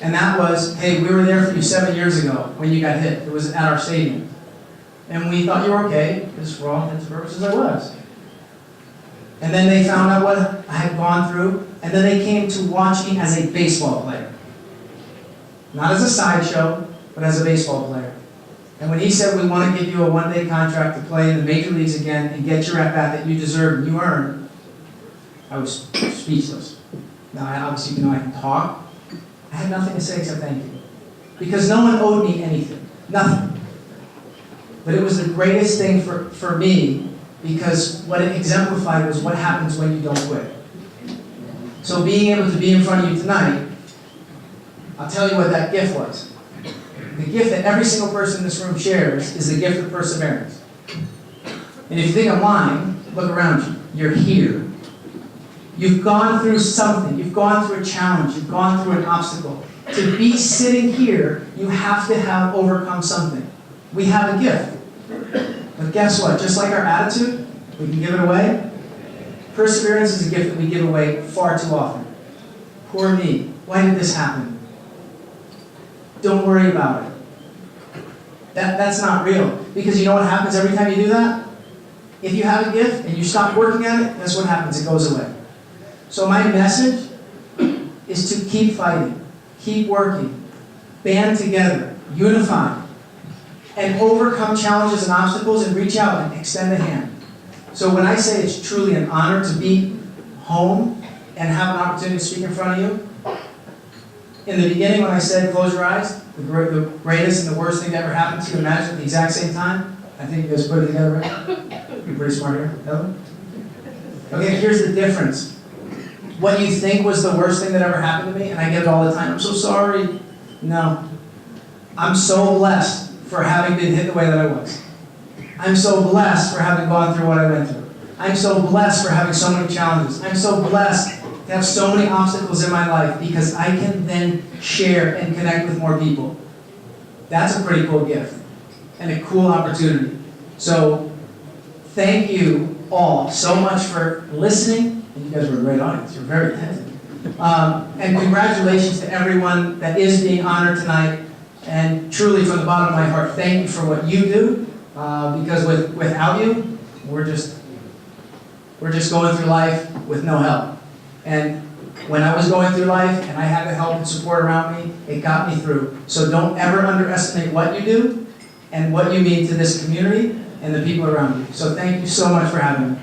Speaker 12: And that was, hey, we were there for you 7 years ago when you got hit. It was at our stadium. And we thought you were okay, because for all intents and purposes I was. And then they found out what I had gone through, and then they came to watch me as a baseball player. Not as a sideshow, but as a baseball player. And when he said, we want to give you a one-day contract to play in the major leagues again and get your at-bat that you deserve and you earn, I was speechless. Now, obviously, you know I can talk. I had nothing to say except thank you. Because no one owed me anything. Nothing. But it was the greatest thing for me, because what it exemplified was what happens when you don't quit. So being able to be in front of you tonight, I'll tell you what that gift was. The gift that every single person in this room shares is the gift of perseverance. And if you think I'm lying, look around you. You're here. You've gone through something. You've gone through a challenge. You've gone through an obstacle. To be sitting here, you have to have overcome something. We have a gift. But guess what? Just like our attitude, we can give it away. Perseverance is a gift that we give away far too often. Poor me. Why did this happen? don't worry about it. That's not real. Because you know what happens every time you do that? If you have a gift and you stop working at it, that's what happens, it goes away. So my message is to keep fighting, keep working, band together, unify, and overcome challenges and obstacles and reach out and extend a hand. So when I say it's truly an honor to be home and have an opportunity to speak in front of you, in the beginning when I said close your eyes, the greatest and the worst thing that ever happened to you, imagine at the exact same time, I think you guys put it together right? You're pretty smart here, no? Okay, here's the difference. What you think was the worst thing that ever happened to me, and I get it all the time, I'm so sorry. No. I'm so blessed for having been hit the way that I was. I'm so blessed for having gone through what I went through. I'm so blessed for having so many challenges. I'm so blessed to have so many obstacles in my life because I can then share and connect with more people. That's a pretty cool gift and a cool opportunity. So thank you all so much for listening. And you guys were a great audience. You're very attentive. And congratulations to everyone that is being honored tonight. And truly, from the bottom of my heart, thank you for what you do. Because without you, we're just going through life with no help. And when I was going through life and I had the help and support around me, it got me through. So don't ever underestimate what you do and what you mean to this community and the people around you. So thank you so much for having me.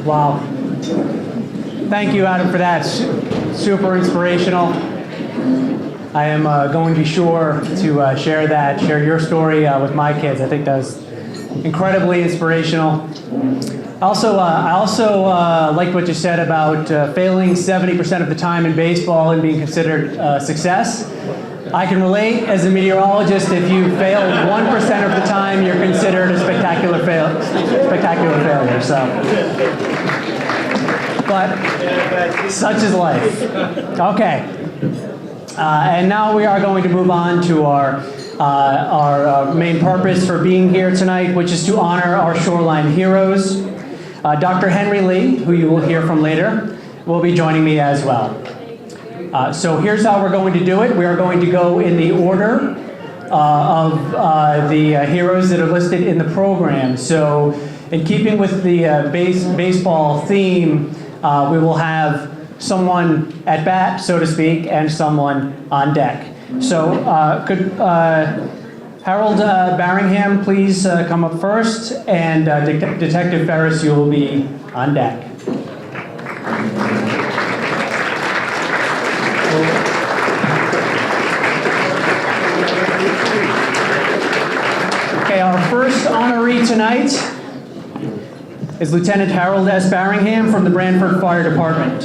Speaker 21: Wow. Thank you, Adam, for that. Super inspirational. I am going to be sure to share your story with my kids. I think that was incredibly inspirational. I also like what you said about failing 70% of the time in baseball and being considered a success. I can relate. As a meteorologist, if you fail 1% of the time, you're considered a spectacular failure. So, but such is life. Okay, and now we are going to move on to our main purpose for being here tonight, which is to honor our Shoreline heroes. Dr. Henry Lee, who you will hear from later, will be joining me as well. So here's how we're going to do it. We are going to go in the order of the heroes that are listed in the program. So in keeping with the baseball theme, we will have someone at bat, so to speak, and someone on deck. So could Harold Barringham please come up first, and Detective Ferris, you will be on deck. Okay, our first honoree tonight is Lieutenant Harold S. Barringham from the Branford Fire Department.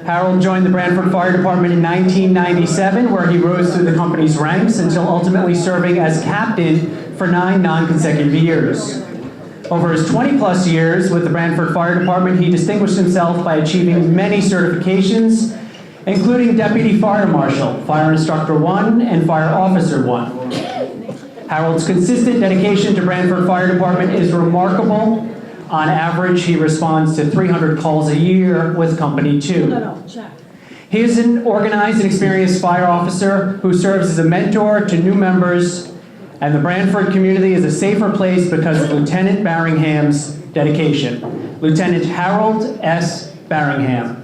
Speaker 21: Harold joined the Branford Fire Department in 1997, where he rose through the company's ranks until ultimately serving as captain for 9 non-consecutive years. Over his 20-plus years with the Branford Fire Department, he distinguished himself by achieving many certifications, including Deputy Fire Marshal, Fire Instructor 1, and Fire Officer 1. Harold's consistent dedication to Branford Fire Department is remarkable. On average, he responds to 300 calls a year with Company 2. He is an organized and experienced fire officer who serves as a mentor to new members, and the Branford community is a safer place because of Lieutenant Barringham's dedication. Lieutenant Harold S. Barringham.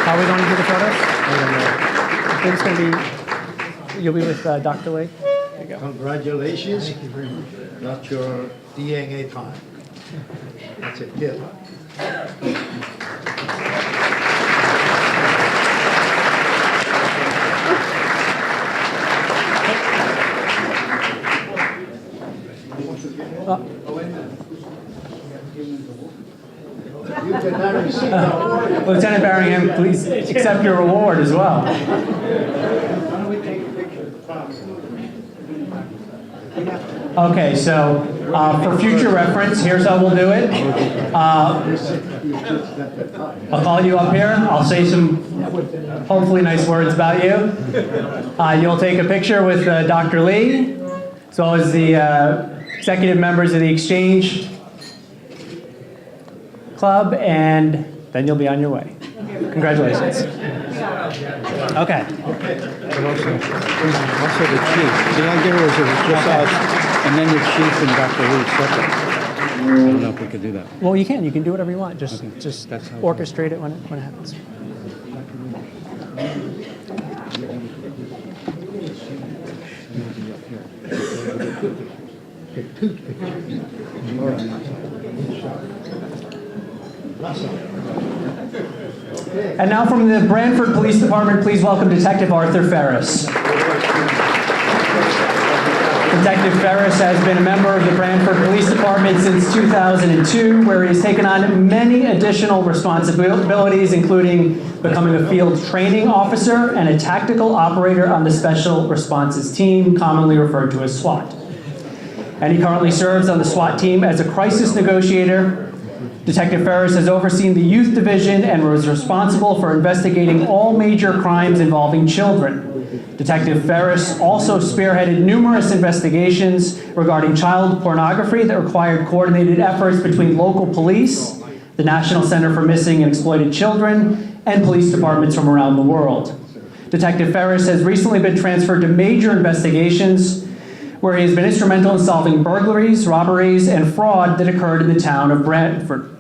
Speaker 21: How are we going to do the photos? I think it's going to be, you'll be with Dr. Lee. There you go.
Speaker 2: Congratulations. Thank you very much. That's your DNA time. That's it. Here. You can now receive the award.
Speaker 21: Lieutenant Barringham, please accept your reward as well. Okay, so for future reference, here's how we'll do it. I'll call you up here. I'll say some hopefully nice words about you. You'll take a picture with Dr. Lee, as well as the executive members of the Exchange Club, and then you'll be on your way. Congratulations. Okay.
Speaker 3: Also the chief. The idea was it was just us, and then the chief and Dr. Lee separate. I don't know if we could do that.
Speaker 21: Well, you can do whatever you want. Just orchestrate it when it happens. And now from the Branford Police Department, please welcome Detective Arthur Ferris. Detective Ferris has been a member of the Branford Police Department since 2002, where he has taken on many additional responsibilities, including becoming a field training officer and a tactical operator on the Special Responses Team, commonly referred to as SWAT. And he currently serves on the SWAT team as a crisis negotiator. Detective Ferris has overseen the Youth Division and was responsible for investigating all major crimes involving children. Detective Ferris also spearheaded numerous investigations regarding child pornography that required coordinated efforts between local police, the National Center for Missing and Exploited Children, and police departments from around the world. Detective Ferris has recently been transferred to major investigations where he has been instrumental in solving burglaries, robberies, and fraud that occurred in the town of Branford.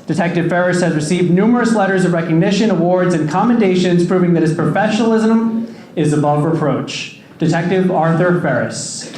Speaker 21: Detective Ferris has received numerous letters of recognition, awards, and commendations proving that his professionalism is above reproach. Detective Arthur Ferris.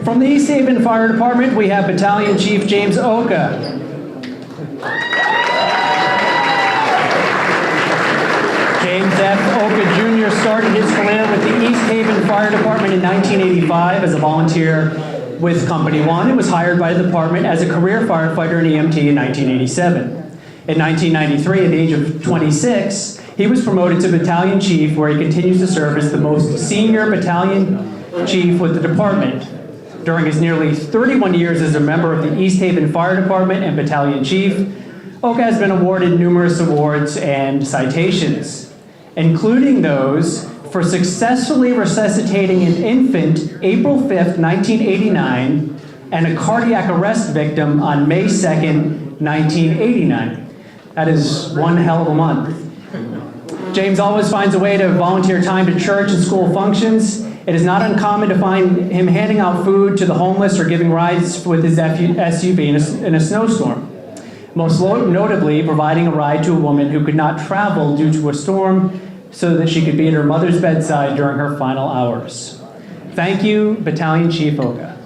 Speaker 21: From the East Haven Fire Department, we have Battalion Chief James Oka. James F. Oka Jr. started his career with the East Haven Fire Department in 1985 as a volunteer with Company 1 and was hired by the department as a career firefighter and EMT in 1987. In 1993, at the age of 26, he was promoted to Battalion Chief, where he continues to serve as the most senior Battalion Chief with the department. During his nearly 31 years as a member of the East Haven Fire Department and Battalion Chief, Oka has been awarded numerous awards and citations, including those for successfully resuscitating an infant April 5th, 1989, and a cardiac arrest victim on May 2nd, 1989. That is one hell of a month. James always finds a way to volunteer time to church and school functions. It is not uncommon to find him handing out food to the homeless or giving rides with his SUV in a snowstorm. Most notably, providing a ride to a woman who could not travel due to a storm so that she could be at her mother's bedside during her final hours. Thank you, Battalion Chief Oka.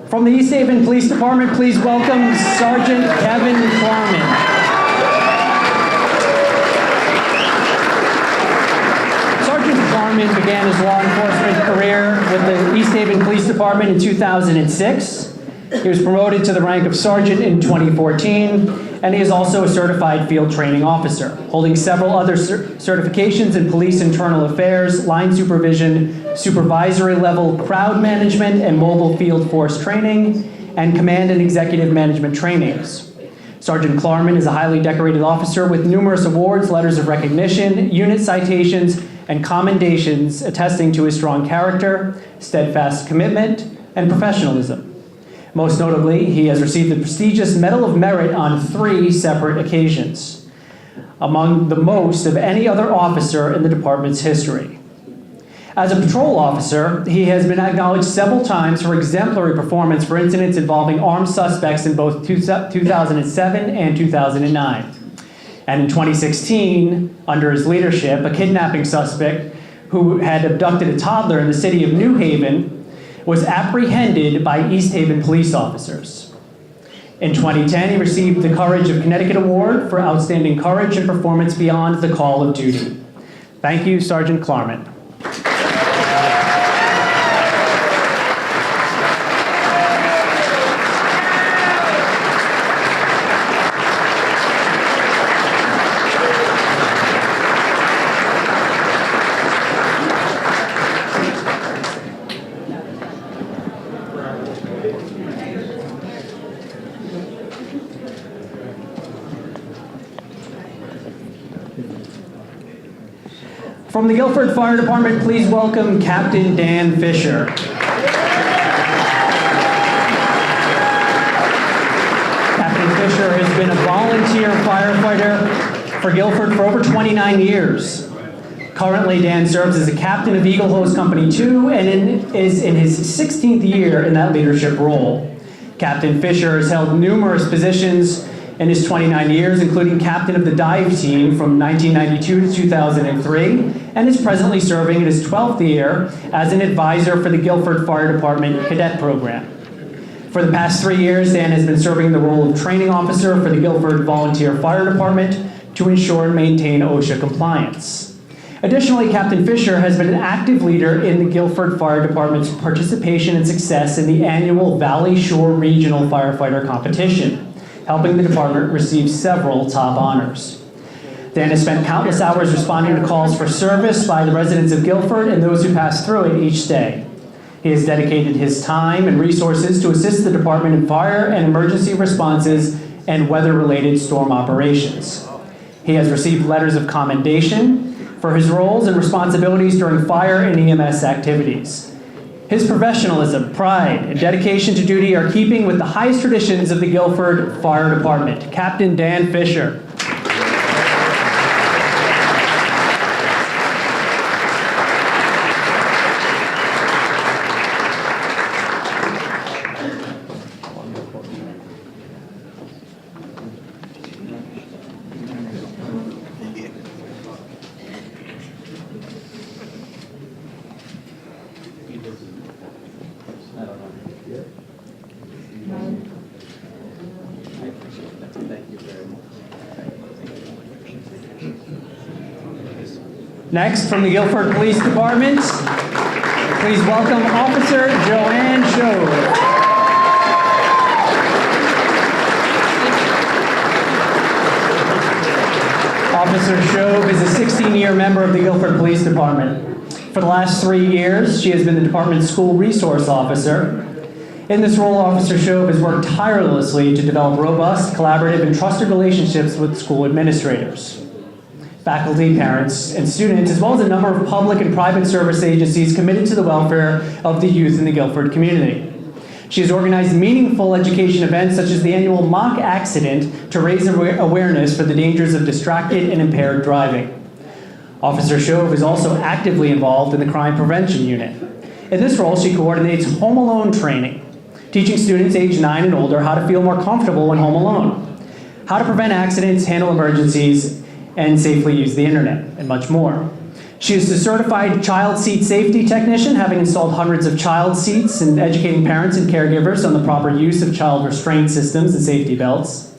Speaker 21: From the East Haven Police Department, please welcome Sergeant Kevin Klarman. Sergeant Klarman began his law enforcement career with the East Haven Police Department in 2006. He was promoted to the rank of sergeant in 2014, and he is also a certified field training officer, holding several other certifications in police internal affairs, line supervision, supervisory level crowd management and mobile field force training, and command and executive management trainings. Sergeant Klarman is a highly decorated officer with numerous awards, letters of recognition, unit citations, and commendations attesting to his strong character, steadfast commitment, and professionalism. Most notably, he has received the prestigious Medal of Merit on 3 separate occasions, among the most of any other officer in the department's history. As a patrol officer, he has been acknowledged several times for exemplary performance for incidents involving armed suspects in both 2007 and 2009. And in 2016, under his leadership, a kidnapping suspect who had abducted a toddler in the city of New Haven was apprehended by East Haven police officers. In 2010, he received the Courage of Connecticut Award for outstanding courage and performance beyond the call of duty. Thank you, Sergeant Klarman. From the Guilford Fire Department, please welcome Captain Dan Fisher. Captain Fisher has been a volunteer firefighter for Guilford for over 29 years. Currently, Dan serves as a captain of Eagle Hose Company 2 and is in his 16th year in that leadership role. Captain Fisher has held numerous positions in his 29 years, including captain of the dive team from 1992 to 2003, and is presently serving in his 12th year as an advisor for the Guilford Fire Department Cadet Program. For the past 3 years, Dan has been serving the role of training officer for the Guilford Volunteer Fire Department to ensure and maintain OSHA compliance. Additionally, Captain Fisher has been an active leader in the Guilford Fire Department's participation and success in the annual Valley Shore Regional Firefighter Competition, helping the department receive several top honors. Dan has spent countless hours responding to calls for service by the residents of Guilford and those who pass through it each day. He has dedicated his time and resources to assist the department in fire and emergency responses and weather-related storm operations. He has received letters of commendation for his roles and responsibilities during fire and EMS activities. His professionalism, pride, and dedication to duty are keeping with the highest traditions of the Guilford Fire Department. Captain Dan Fisher. Next, from the Guilford Police Department, please welcome Officer Joanne Shove. Officer Shove is a 16-year member of the Guilford Police Department. For the last 3 years, she has been the department's school resource officer. In this role, Officer Shove has worked tirelessly to develop robust, collaborative, and trusted relationships with school administrators, faculty, parents, and students, as well as a number of public and private service agencies committed to the welfare of the youth in the Guilford community. She has organized meaningful education events such as the annual mock accident to raise awareness for the dangers of distracted and impaired driving. Officer Shove is also actively involved in the crime prevention unit. In this role, she coordinates home alone training, teaching students age 9 and older how to feel more comfortable when home alone, how to prevent accidents, handle emergencies, and safely use the internet, and much more. She is a certified child seat safety technician, having installed hundreds of child seats and educating parents and caregivers on the proper use of child restraint systems and safety belts.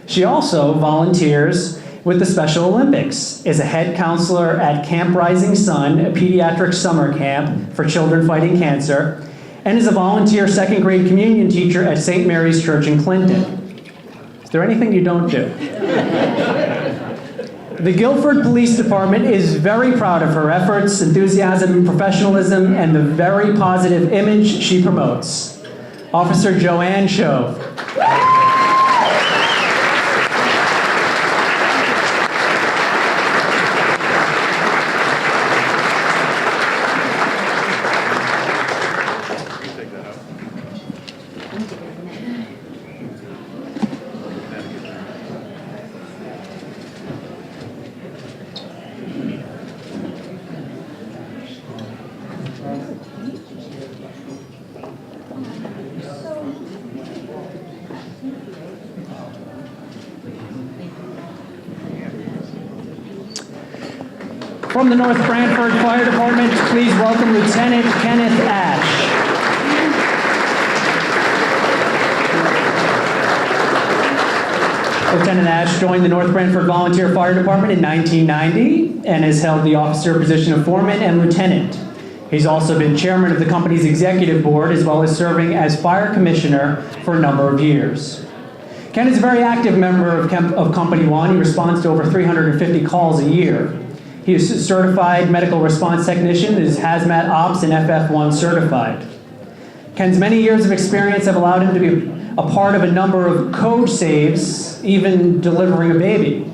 Speaker 21: She also volunteers with the Special Olympics, is a head counselor at Camp Rising Sun, a pediatric summer camp for children fighting cancer, and is a volunteer second grade communion teacher at St. Mary's Church in Clinton. Is there anything you don't do?
Speaker 4: The Guilford Police Department is very proud of her efforts, enthusiasm, professionalism, and the very positive image she promotes. Officer Joanne Shove. From the North Branford Fire Department, please welcome Lieutenant Kenneth Ash. Lieutenant Ash joined the North Branford Volunteer Fire Department in 1990 and has held the officer position of foreman and lieutenant. He's also been chairman of the company's executive board as well as serving as fire commissioner for a number of years. Ken is a very active member of Company 1. He responds to over 350 calls a year. He is a certified medical response technician, is Hazmat Ops and FF1 certified. Ken's many years of experience have allowed him to be a part of a number of code saves, even delivering a baby.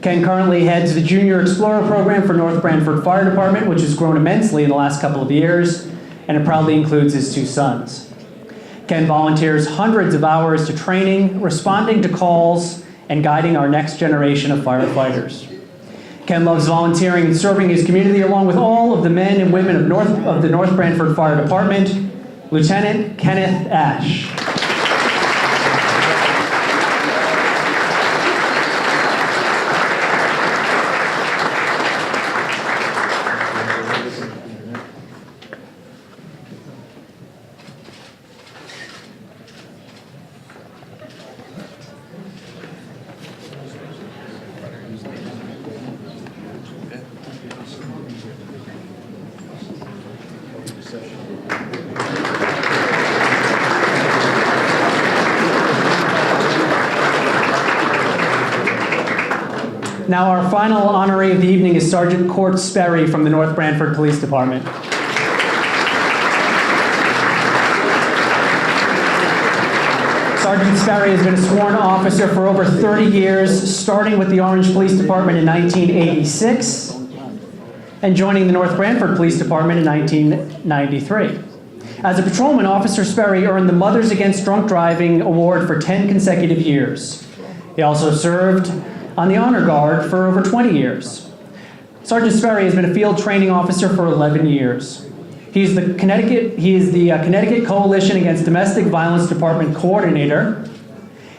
Speaker 4: Ken currently heads the Junior Explorer program for North Branford Fire Department, which has grown immensely in the last couple of years, and it proudly includes his 2 sons. Ken volunteers hundreds of hours to training, responding to calls, and guiding our next generation of firefighters. Ken loves volunteering and serving his community along with all of the men and women of the North Branford Fire Department. Lieutenant Kenneth Ash. Now our final honoree of the evening is Sergeant Court Sperry from the North Branford Police Department. Sergeant Sperry has been a sworn officer for over 30 years, starting with the Orange Police Department in 1986 and joining the North Branford Police Department in 1993. As a patrolman, Officer Sperry earned the Mothers Against Drunk Driving Award for 10 consecutive years. He also served on the Honor Guard for over 20 years. Sergeant Sperry has been a field training officer for 11 years. He is the Connecticut Coalition Against Domestic Violence Department Coordinator,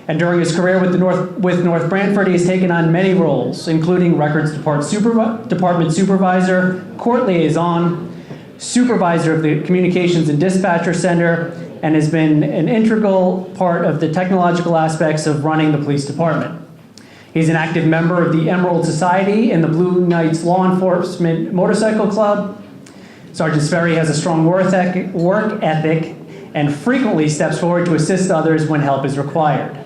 Speaker 4: and during his career with North Branford, he has taken on many roles, including Records Department Supervisor, Court Liaison, Supervisor of the Communications and Dispatcher Center, and has been an integral part of the technological aspects of running the police department. He's an active member of the Emerald Society and the Blue Knights Law Enforcement Motorcycle Club. Sergeant Sperry has a strong work ethic and frequently steps forward to assist others when help is required.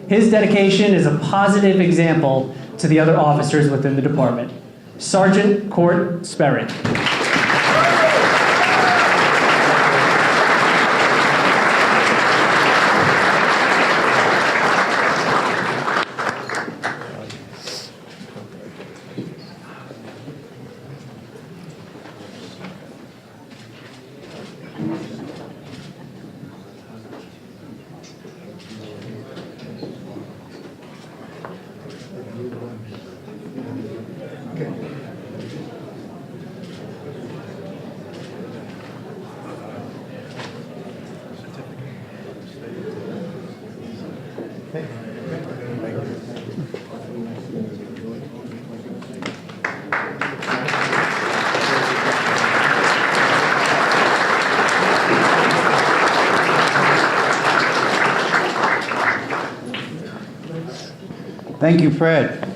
Speaker 4: His dedication is a positive example to the other officers within the department. Sergeant Court Sperry.
Speaker 3: Thank you, Fred.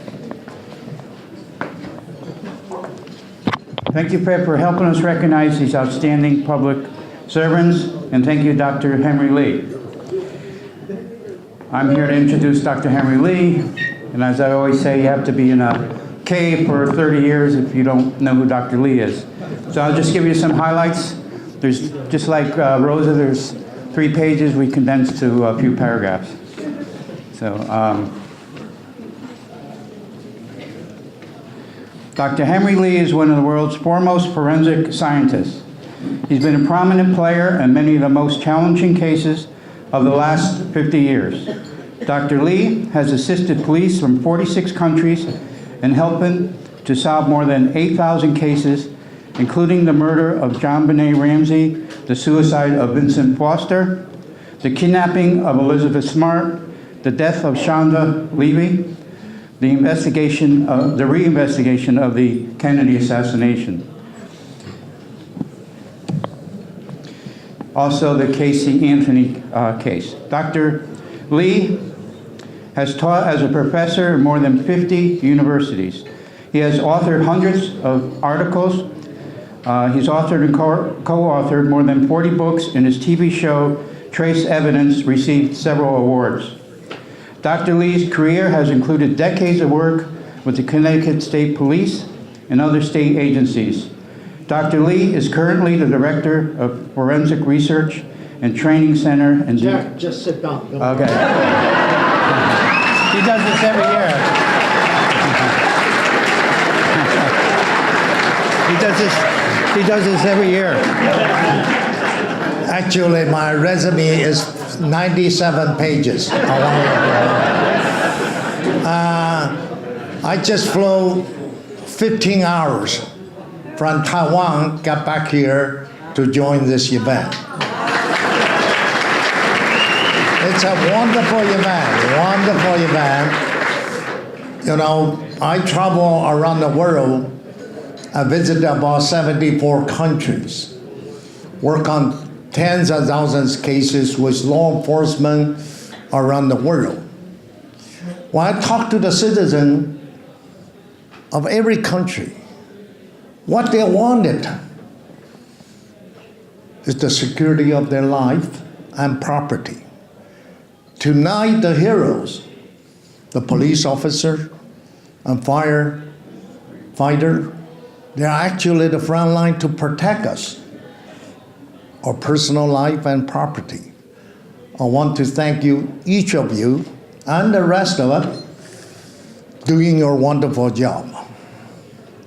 Speaker 3: Thank you, Fred, for helping us recognize these outstanding public servants, and thank you, Dr. Henry Lee. I'm here to introduce Dr. Henry Lee. And as I always say, you have to be in a cave for 30 years if you don't know who Dr. Lee is. So I'll just give you some highlights. There's, just like Rosa, there's 3 pages we condensed to a few paragraphs. So, Dr. Henry Lee is one of the world's foremost forensic scientists. He's been a prominent player in many of the most challenging cases of the last 50 years. Dr. Lee has assisted police from 46 countries in helping to solve more than 8,000 cases, including the murder of John Benet Ramsey, the suicide of Vincent Foster, the kidnapping of Elizabeth Smart, the death of Shonda Levy, the reinvestigation of the Kennedy assassination. Also the Casey Anthony case. Dr. Lee has taught as a professor in more than 50 universities. He has authored hundreds of articles. He's authored and co-authored more than 40 books, and his TV show, Trace Evidence, received several awards. Dr. Lee's career has included decades of work with the Connecticut State Police and other state agencies. Dr. Lee is currently the Director of Forensic Research and Training Center in
Speaker 2: Jack, just sit down. Don't
Speaker 3: okay. He does this every year. He does this every year.
Speaker 2: Actually, my resume is 97 pages. I just flew 15 hours from Taiwan, got back here to join this event. It's a wonderful event. You know, I travel around the world. I visited about 74 countries, work on tens of thousands of cases with law enforcement around the world. When I talk to the citizen of every country, what they wanted is the security of their life and property. Tonight, the heroes, the police officer and firefighter, they're actually the front line to protect us, our personal life and property. I want to thank you, each of you, and the rest of us, doing your wonderful job.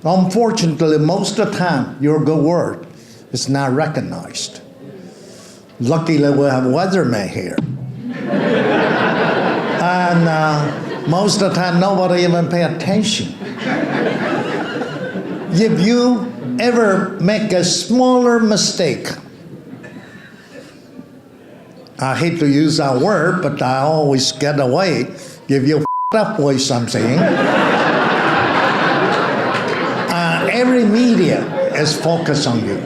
Speaker 2: Unfortunately, most of the time, your good work is not recognized. Luckily, we have weathermen here. And most of the time, nobody even pay attention. If you ever make a smaller mistake, I hate to use that word, but I always get away. If you f***ed up with something, every media is focused on you.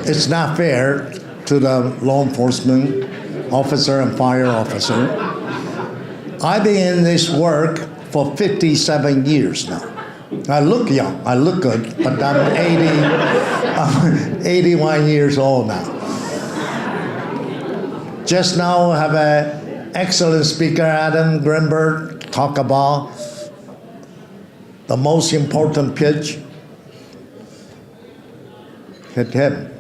Speaker 2: It's not fair to the law enforcement officer and fire officer. I've been in this work for 57 years now. I look young, I look good, but I'm 81 years old now. Just now I have an excellent speaker, Adam Branford, talk about the most important pitch. Hit him.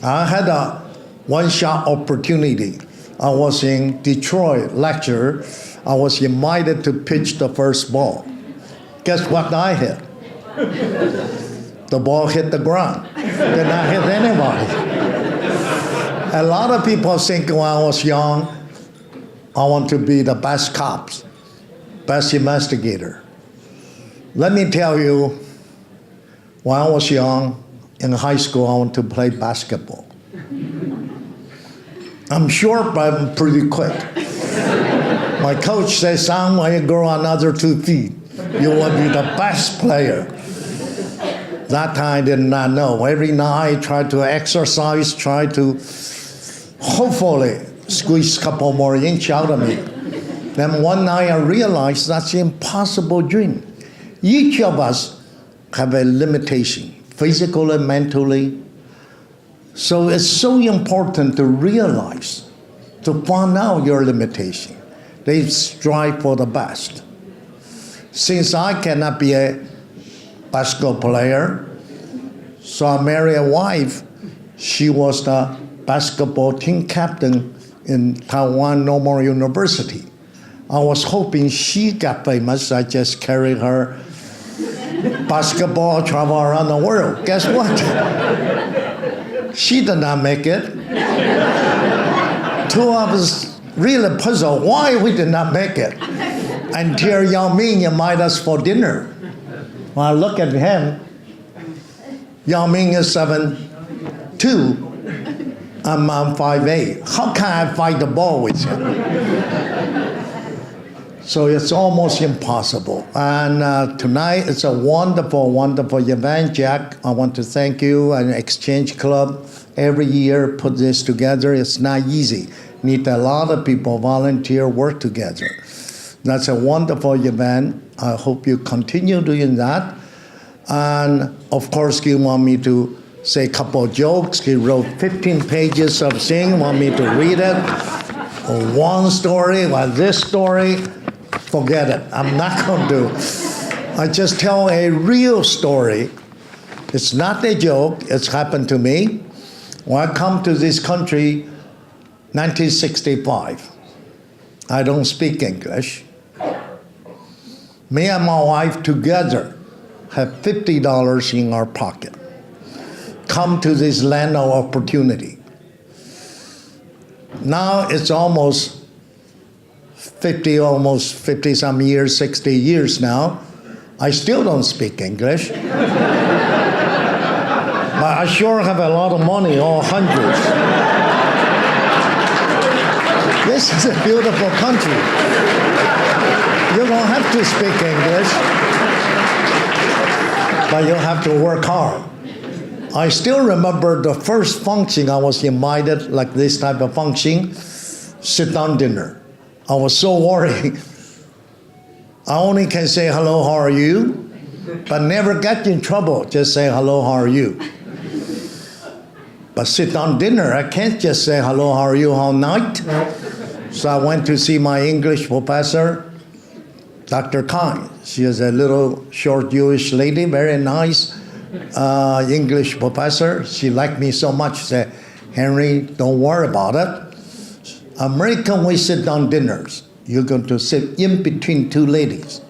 Speaker 2: I had a one-shot opportunity. I was in Detroit lecture. I was invited to pitch the first ball. Guess what I hit? The ball hit the ground. Did not hit anybody. A lot of people think when I was young, I want to be the best cops, best investigator. Let me tell you, when I was young, in high school, I wanted to play basketball. I'm short, but I'm pretty quick. My coach says, son, when you grow another 2 feet, you will be the best player. That time I did not know. Every night I tried to exercise, try to hopefully squeeze a couple more inches out of me. Then one night I realized that's an impossible dream. Each of us have a limitation, physically, mentally. So it's so important to realize, to find out your limitation. They strive for the best. Since I cannot be a basketball player, so I married a wife. She was the basketball team captain in Taiwan Normal University. I was hoping she got famous. I just carried her basketball, travel around the world. Guess what? She did not make it. Two of us really puzzled why we did not make it. Until Yao Ming invited us for dinner. When I look at him, Yao Ming is 7'2". I'm 5'8". How can I fight the ball with him? So it's almost impossible. And tonight it's a wonderful, wonderful event, Jack. I want to thank you and Exchange Club. Every year put this together. It's not easy. Need a lot of people volunteer, work together. That's a wonderful event. I hope you continue doing that. And of course, you want me to say a couple of jokes. He wrote 15 pages of thing. Want me to read it? Or one story, like this story. Forget it. I'm not going to. I just tell a real story. It's not a joke. It's happened to me. When I come to this country, 1965, I don't speak English. Me and my wife together have $50 in our pocket. Come to this land of opportunity. Now it's almost 50 some years, 60 years now. I still don't speak English. But I sure have a lot of money, all hundreds. This is a beautiful country. You don't have to speak English, but you have to work hard. I still remember the first function I was invited, like this type of function, sit-down dinner. I was so worried. I only can say, hello, how are you? But never get in trouble. Just say, hello, how are you? But sit-down dinner, I can't just say, hello, how are you all night? So I went to see my English professor, Dr. Khan. She is a little short Jewish lady, very nice English professor. She liked me so much. She said, Henry, don't worry about it. American, we sit down dinners. You're going to sit in between two ladies.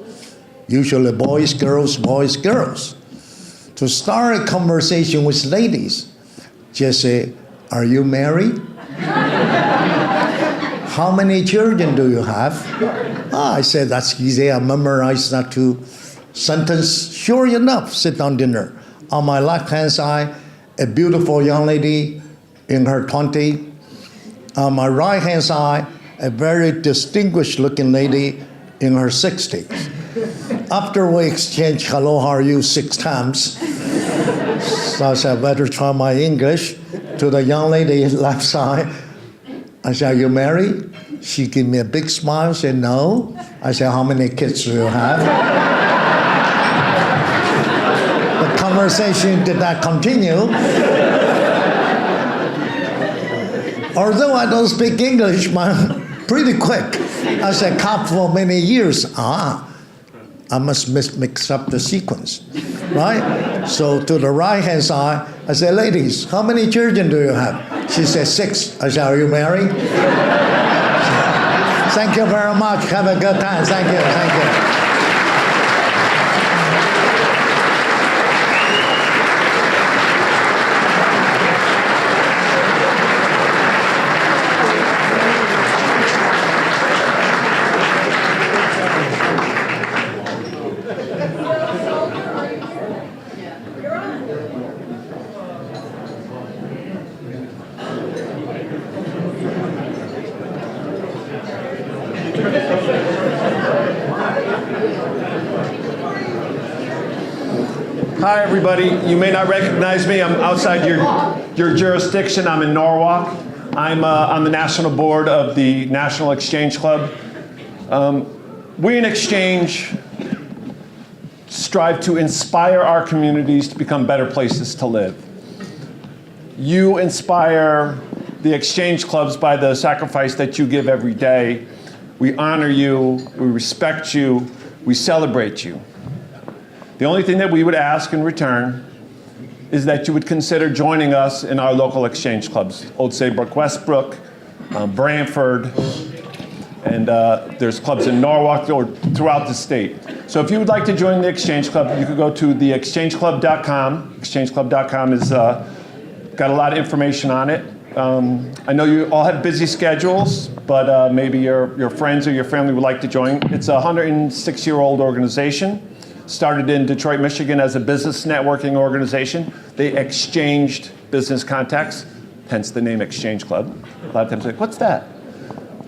Speaker 2: Usually boys, girls, boys, girls. To start a conversation with ladies, just say, are you married? How many children do you have? I said, that's easy. I memorized that two sentences. Sure enough, sit down dinner. On my left-hand side, a beautiful young lady in her 20s. On my right-hand side, a very distinguished-looking lady in her 60s. After we exchanged hello, how are you 6 times, so I said, better try my English. To the young lady left side, I said, are you married? She gave me a big smile, said, no. I said, how many kids do you have? The conversation did not continue. Although I don't speak English, pretty quick. I said, cop for many years. I must mix up the sequence, right? So to the right-hand side, I said, ladies, how many children do you have? She said, 6. I said, are you married? Thank you very much. Have a good time. Thank you. Thank you.
Speaker 23: Hi, everybody. You may not recognize me. I'm outside your jurisdiction. I'm in Norwalk. I'm on the national board of the National Exchange Club. We in Exchange strive to inspire our communities to become better places to live. You inspire the Exchange Clubs by the sacrifice that you give every day We honor you, we respect you, we celebrate you. The only thing that we would ask in return is that you would consider joining us in our local exchange clubs, Old Saybrook, Westbrook, Branford, and there's clubs in Norwalk or throughout the state. So if you would like to join the Exchange Club, you could go to theexchangeclub.com. Exchangeclub.com is got a lot of information on it. I know you all have busy schedules, but maybe your friends or your family would like to join. It's a 106-year-old organization. Started in Detroit, Michigan as a business networking organization. They exchanged business contacts, hence the name Exchange Club. A lot of times like, what's that?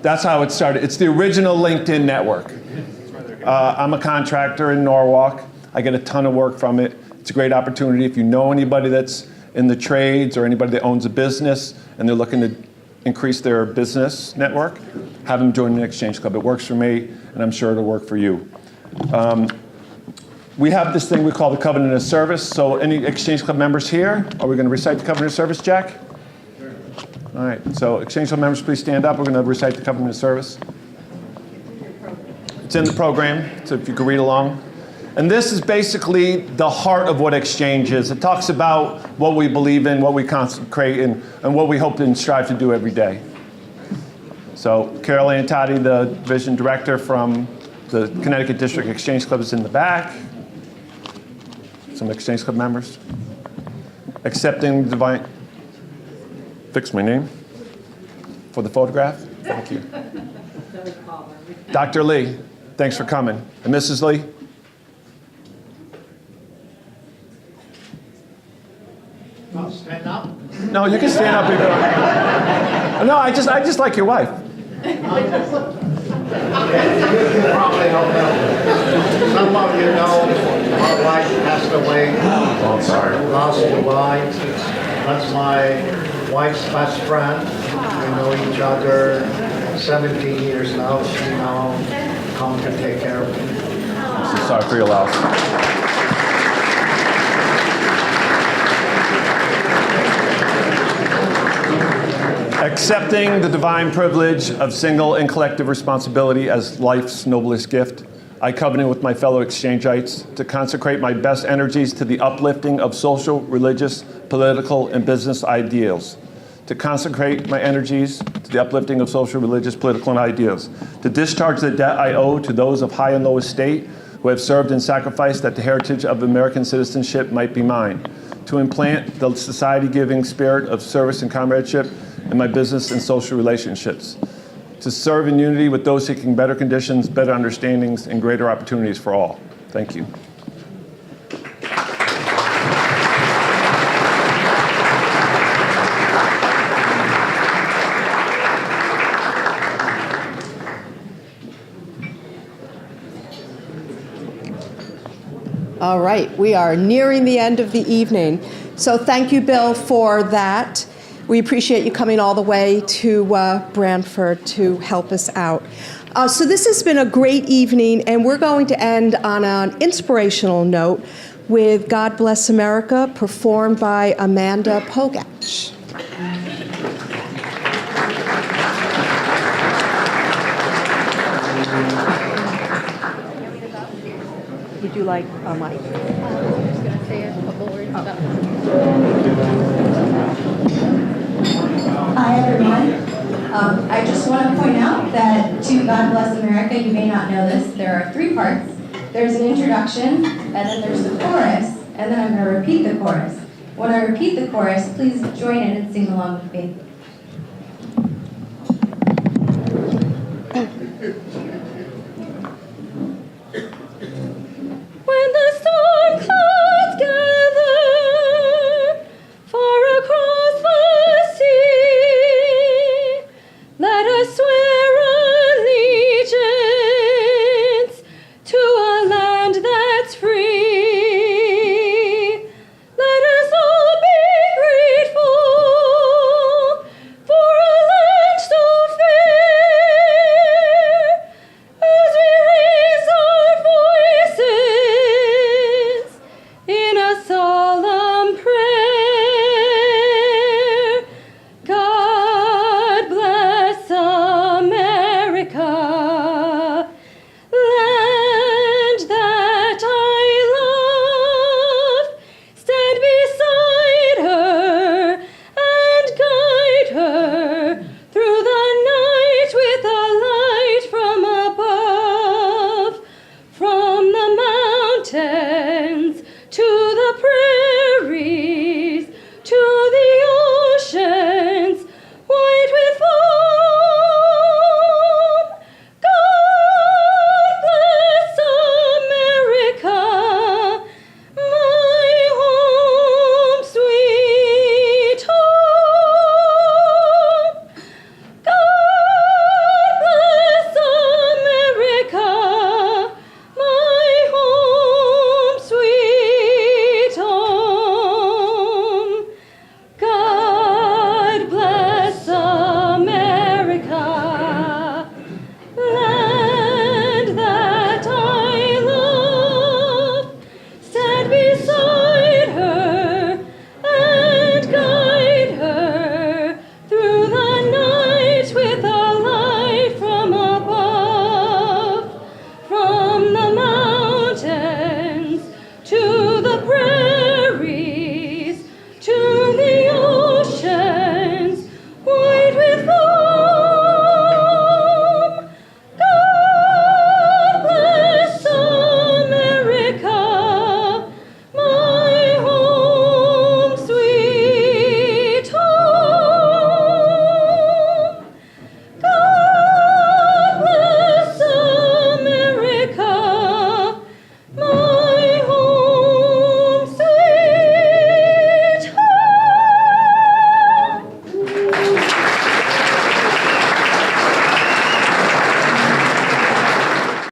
Speaker 23: That's how it started. It's the original LinkedIn network. I'm a contractor in Norwalk. I get a ton of work from it. It's a great opportunity. If you know anybody that's in the trades or anybody that owns a business and they're looking to increase their business network, have them join the Exchange Club. It works for me, and I'm sure it'll work for you. We have this thing we call the Covenant of Service. So any Exchange Club members here? Are we going to recite the Covenant of Service, Jack? Sure. All right, so Exchange Club members, please stand up. We're going to recite the Covenant of Service. It's in the program, so if you could read along. And this is basically the heart of what Exchange is. It talks about what we believe in, what we consecrate in, and what we hope and strive to do every day. So Carol Antati, the division director from the Connecticut District Exchange Club, is in the back. Some Exchange Club members. Accepting divine. Fix my name for the photograph. Thank you. Dr. Lee, thanks for coming. And Mrs. Lee?
Speaker 2: I'll stand up.
Speaker 23: No, you can stand up if you want. No, I just like your wife.
Speaker 2: You probably don't know. Some of you know my wife passed away. Oh, I'm sorry. Last July. That's my wife's best friend. We know each other 17 years now. She now come to take care of me.
Speaker 23: I'm so sorry for your loss. Accepting the divine privilege of single and collective responsibility as life's noblest gift, I covenant with my fellow Exchangites to consecrate my best energies to the uplifting of social, religious, political, and business ideals. To consecrate my energies to the uplifting of social, religious, political, and ideals. To discharge the debt I owe to those of high and low estate who have served and sacrificed that the heritage of American citizenship might be mine. To implant the society-giving spirit of service and comradeship in my business and social relationships. To serve in unity with those seeking better conditions, better understandings, and greater opportunities for all. Thank you.
Speaker 5: All right, we are nearing the end of the evening. So thank you, Bill, for that. We appreciate you coming all the way to Branford to help us out. So this has been a great evening, and we're going to end on an inspirational note with God Bless America, performed by Amanda Pogach. Would you like a mic?
Speaker 6: I'm just going to say a couple words about Hi, everyone. I just want to point out that to God Bless America, you may not know this, there are 3 parts. There's an introduction, and then there's the chorus, and then I'm going to repeat the chorus. When I repeat the chorus, please join in and sing along with me.